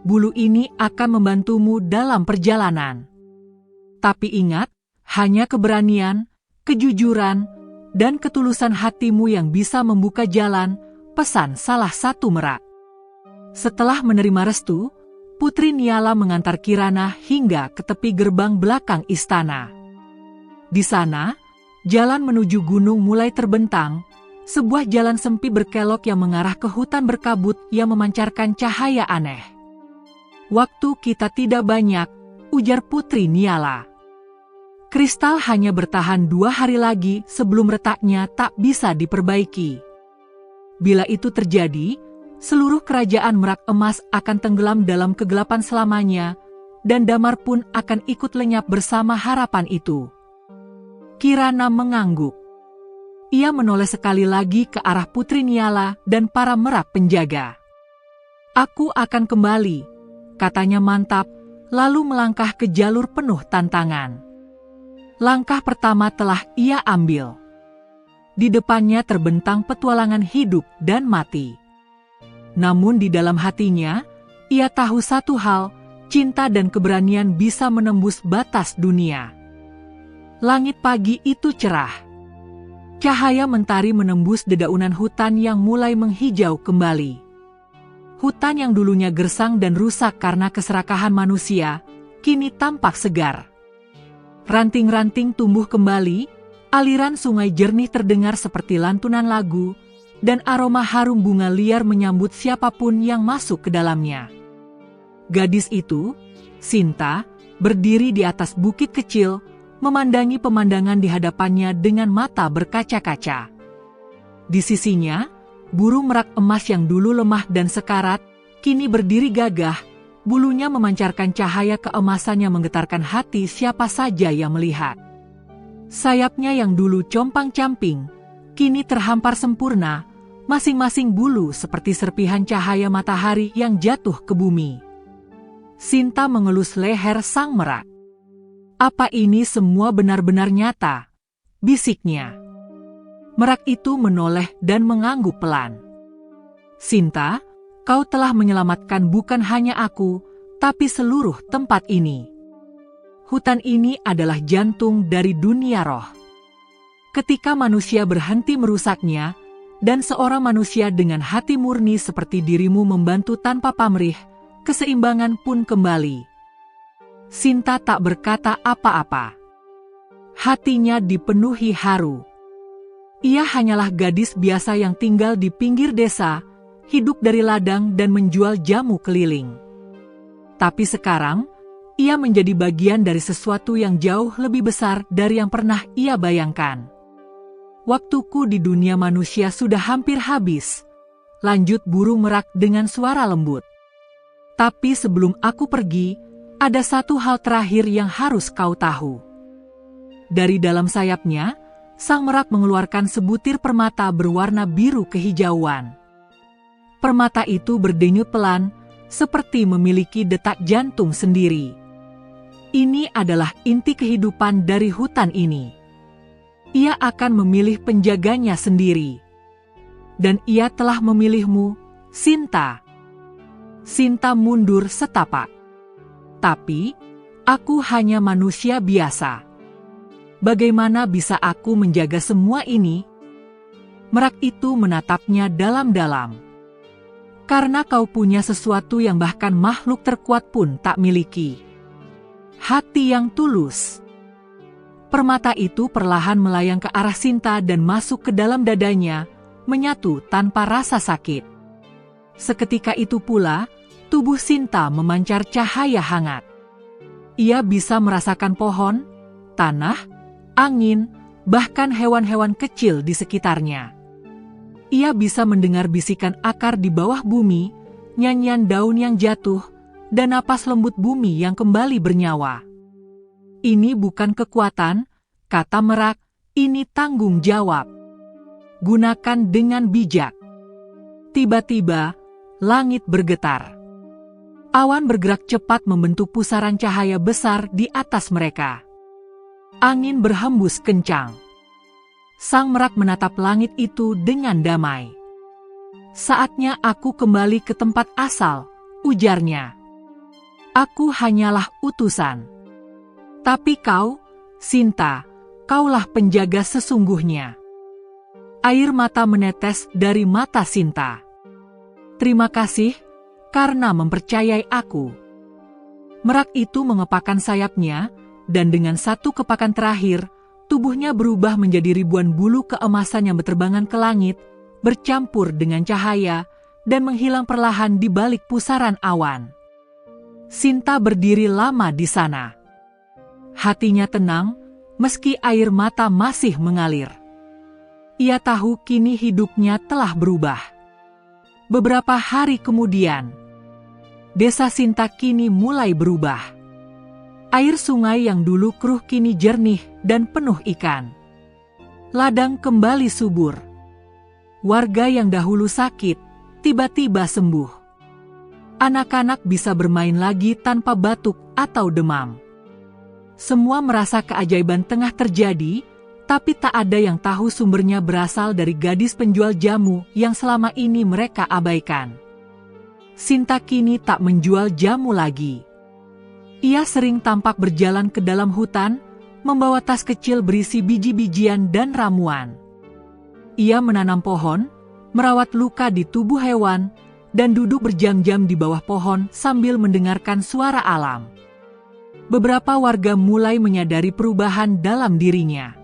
Bulu ini akan membantumu dalam perjalanan. Tapi ingat, hanya keberanian, kejujuran, dan ketulusan hatimu yang bisa membuka jalan, pesan salah satu merak. Setelah menerima restu, Putri Niala mengantar Kirana hingga ke tepi gerbang belakang istana. Di sana, jalan menuju gunung mulai terbentang, sebuah jalan sempit berkelok yang mengarah ke hutan berkabut yang memancarkan cahaya aneh. Waktu kita tidak banyak, ujar Putri Niala. Kristal hanya bertahan 2 hari lagi sebelum retaknya tak bisa diperbaiki. Bila itu terjadi, seluruh kerajaan merak emas akan tenggelam dalam kegelapan selamanya, dan Damar pun akan ikut lenyap bersama harapan itu. Kirana mengangguk. Ia menoleh sekali lagi ke arah Putri Niala dan para merak penjaga. Aku akan kembali, katanya mantap, lalu melangkah ke jalur penuh tantangan. Langkah pertama telah ia ambil. Di depannya terbentang petualangan hidup dan mati. Namun di dalam hatinya, ia tahu satu hal, cinta dan keberanian bisa menembus batas dunia. Langit pagi itu cerah. Cahaya mentari menembus dedaunan hutan yang mulai menghijau kembali. Hutan yang dulunya gersang dan rusak karena keserakahan manusia, kini tampak segar. Ranting-ranting tumbuh kembali, aliran sungai jernih terdengar seperti lantunan lagu, dan aroma harum bunga liar menyambut siapapun yang masuk ke dalamnya. Gadis itu, Sinta, berdiri di atas bukit kecil, memandangi pemandangan di hadapannya dengan mata berkaca-kaca. Di sisinya, burung merak emas yang dulu lemah dan sekarat, kini berdiri gagah, bulunya memancarkan cahaya keemasan yang menggetarkan hati siapa saja yang melihat. Sayapnya yang dulu compang-camping, kini terhampar sempurna, masing-masing bulu seperti serpihan cahaya matahari yang jatuh ke bumi. Sinta mengelus leher sang merak. "Apa ini semua benar-benar nyata?" bisiknya. Merak itu menoleh dan mengangguk pelan. "Sinta, kau telah menyelamatkan bukan hanya aku, tapi seluruh tempat ini. Hutan ini adalah jantung dari dunia roh. Ketika manusia berhenti merusaknya, dan seorang manusia dengan hati murni seperti dirimu membantu tanpa pamrih, keseimbangan pun kembali." Sinta tak berkata apa-apa. Hatinya dipenuhi haru. Ia hanyalah gadis biasa yang tinggal di pinggir desa, hidup dari ladang dan menjual jamu keliling. Tapi sekarang, ia menjadi bagian dari sesuatu yang jauh lebih besar dari yang pernah ia bayangkan. "Waktuku di dunia manusia sudah hampir habis," lanjut burung merak dengan suara lembut. "Tapi sebelum aku pergi, ada satu hal terakhir yang harus kau tahu." Dari dalam sayapnya, sang merak mengeluarkan sebutir permata berwarna biru kehijauan. Permata itu berdenyut pelan, seperti memiliki detak jantung sendiri. Ini adalah inti kehidupan dari hutan ini. Ia akan memilih penjaganya sendiri. Dan ia telah memilihmu, Sinta. Sinta mundur setapak. "Tapi, aku hanya manusia biasa. Bagaimana bisa aku menjaga semua ini?" Merak itu menatapnya dalam-dalam. "Karena kau punya sesuatu yang bahkan makhluk terkuat pun tak miliki. Hati yang tulus." Permata itu perlahan melayang ke arah Sinta dan masuk ke dalam dadanya, menyatu tanpa rasa sakit. Seketika itu pula, tubuh Sinta memancar cahaya hangat. Ia bisa merasakan pohon, tanah, angin, bahkan hewan-hewan kecil di sekitarnya. Ia bisa mendengar bisikan akar di bawah bumi, nyanyian daun yang jatuh, dan napas lembut bumi yang kembali bernyawa. "Ini bukan kekuatan," kata merak, "ini tanggung jawab. Gunakan dengan bijak." Tiba-tiba, langit bergetar. Awan bergerak cepat membentuk pusaran cahaya besar di atas mereka. Angin berhembus kencang. Sang merak menatap langit itu dengan damai. "Saatnya aku kembali ke tempat asal," ujarnya. "Aku hanyalah utusan. Tapi kau, Sinta, kaulah penjaga sesungguhnya." Air mata menetes dari mata Sinta. "Terima kasih, karena mempercayai aku." Merak itu mengepakkan sayapnya, dan dengan satu kepakan terakhir, tubuhnya berubah menjadi ribuan bulu keemasan yang berterbangan ke langit, bercampur dengan cahaya, dan menghilang perlahan di balik pusaran awan. Sinta berdiri lama di sana. Hatinya tenang, meski air mata masih mengalir. Ia tahu kini hidupnya telah berubah. Beberapa hari kemudian, desa Sinta kini mulai berubah. Air sungai yang dulu keruh kini jernih dan penuh ikan. Ladang kembali subur. Warga yang dahulu sakit, tiba-tiba sembuh. Anak-anak bisa bermain lagi tanpa batuk atau demam. Semua merasa keajaiban tengah terjadi, tapi tak ada yang tahu sumbernya berasal dari gadis penjual jamu yang selama ini mereka abaikan. Sinta kini tak menjual jamu lagi. Ia sering tampak berjalan ke dalam hutan, membawa tas kecil berisi biji-bijian dan ramuan. Ia menanam pohon, merawat luka di tubuh hewan, dan duduk berjam-jam di bawah pohon sambil mendengarkan suara alam. Beberapa warga mulai menyadari perubahan dalam dirinya.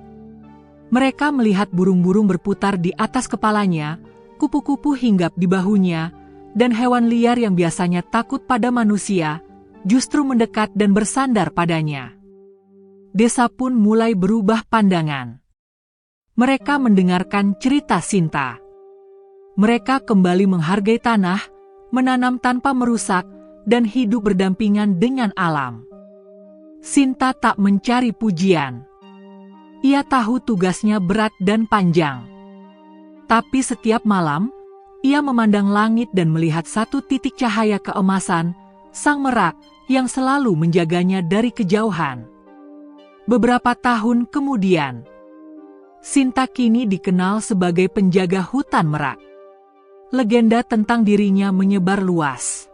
Mereka melihat burung-burung berputar di atas kepalanya, kupu-kupu hinggap di bahunya, dan hewan liar yang biasanya takut pada manusia, justru mendekat dan bersandar padanya. Desa pun mulai berubah pandangan. Mereka mendengarkan cerita Sinta. Mereka kembali menghargai tanah, menanam tanpa merusak, dan hidup berdampingan dengan alam. Sinta tak mencari pujian. Ia tahu tugasnya berat dan panjang. Tapi setiap malam, ia memandang langit dan melihat satu titik cahaya keemasan, sang merak yang selalu menjaganya dari kejauhan. Beberapa tahun kemudian, Sinta kini dikenal sebagai penjaga hutan merak. Legenda tentang dirinya menyebar luas.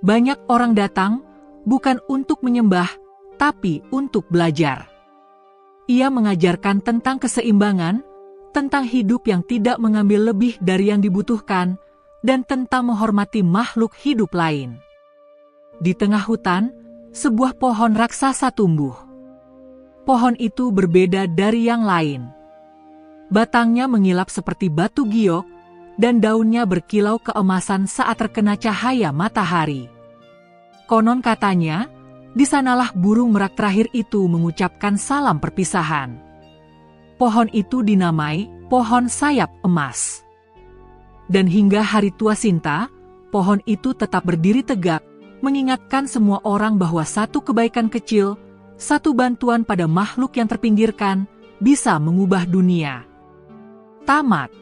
Banyak orang datang bukan untuk menyembah, tapi untuk belajar. Ia mengajarkan tentang keseimbangan, tentang hidup yang tidak mengambil lebih dari yang dibutuhkan, dan tentang menghormati makhluk hidup lain. Di tengah hutan, sebuah pohon raksasa tumbuh. Pohon itu berbeda dari yang lain. Batangnya mengilap seperti batu giok, dan daunnya berkilau keemasan saat terkena cahaya matahari. Konon katanya, di sanalah burung merak terakhir itu mengucapkan salam perpisahan. Pohon itu dinamai pohon sayap emas. Dan hingga hari tua Sinta, pohon itu tetap berdiri tegak, mengingatkan semua orang bahwa satu kebaikan kecil, satu bantuan pada makhluk yang terpinggirkan, bisa mengubah dunia. Tamat.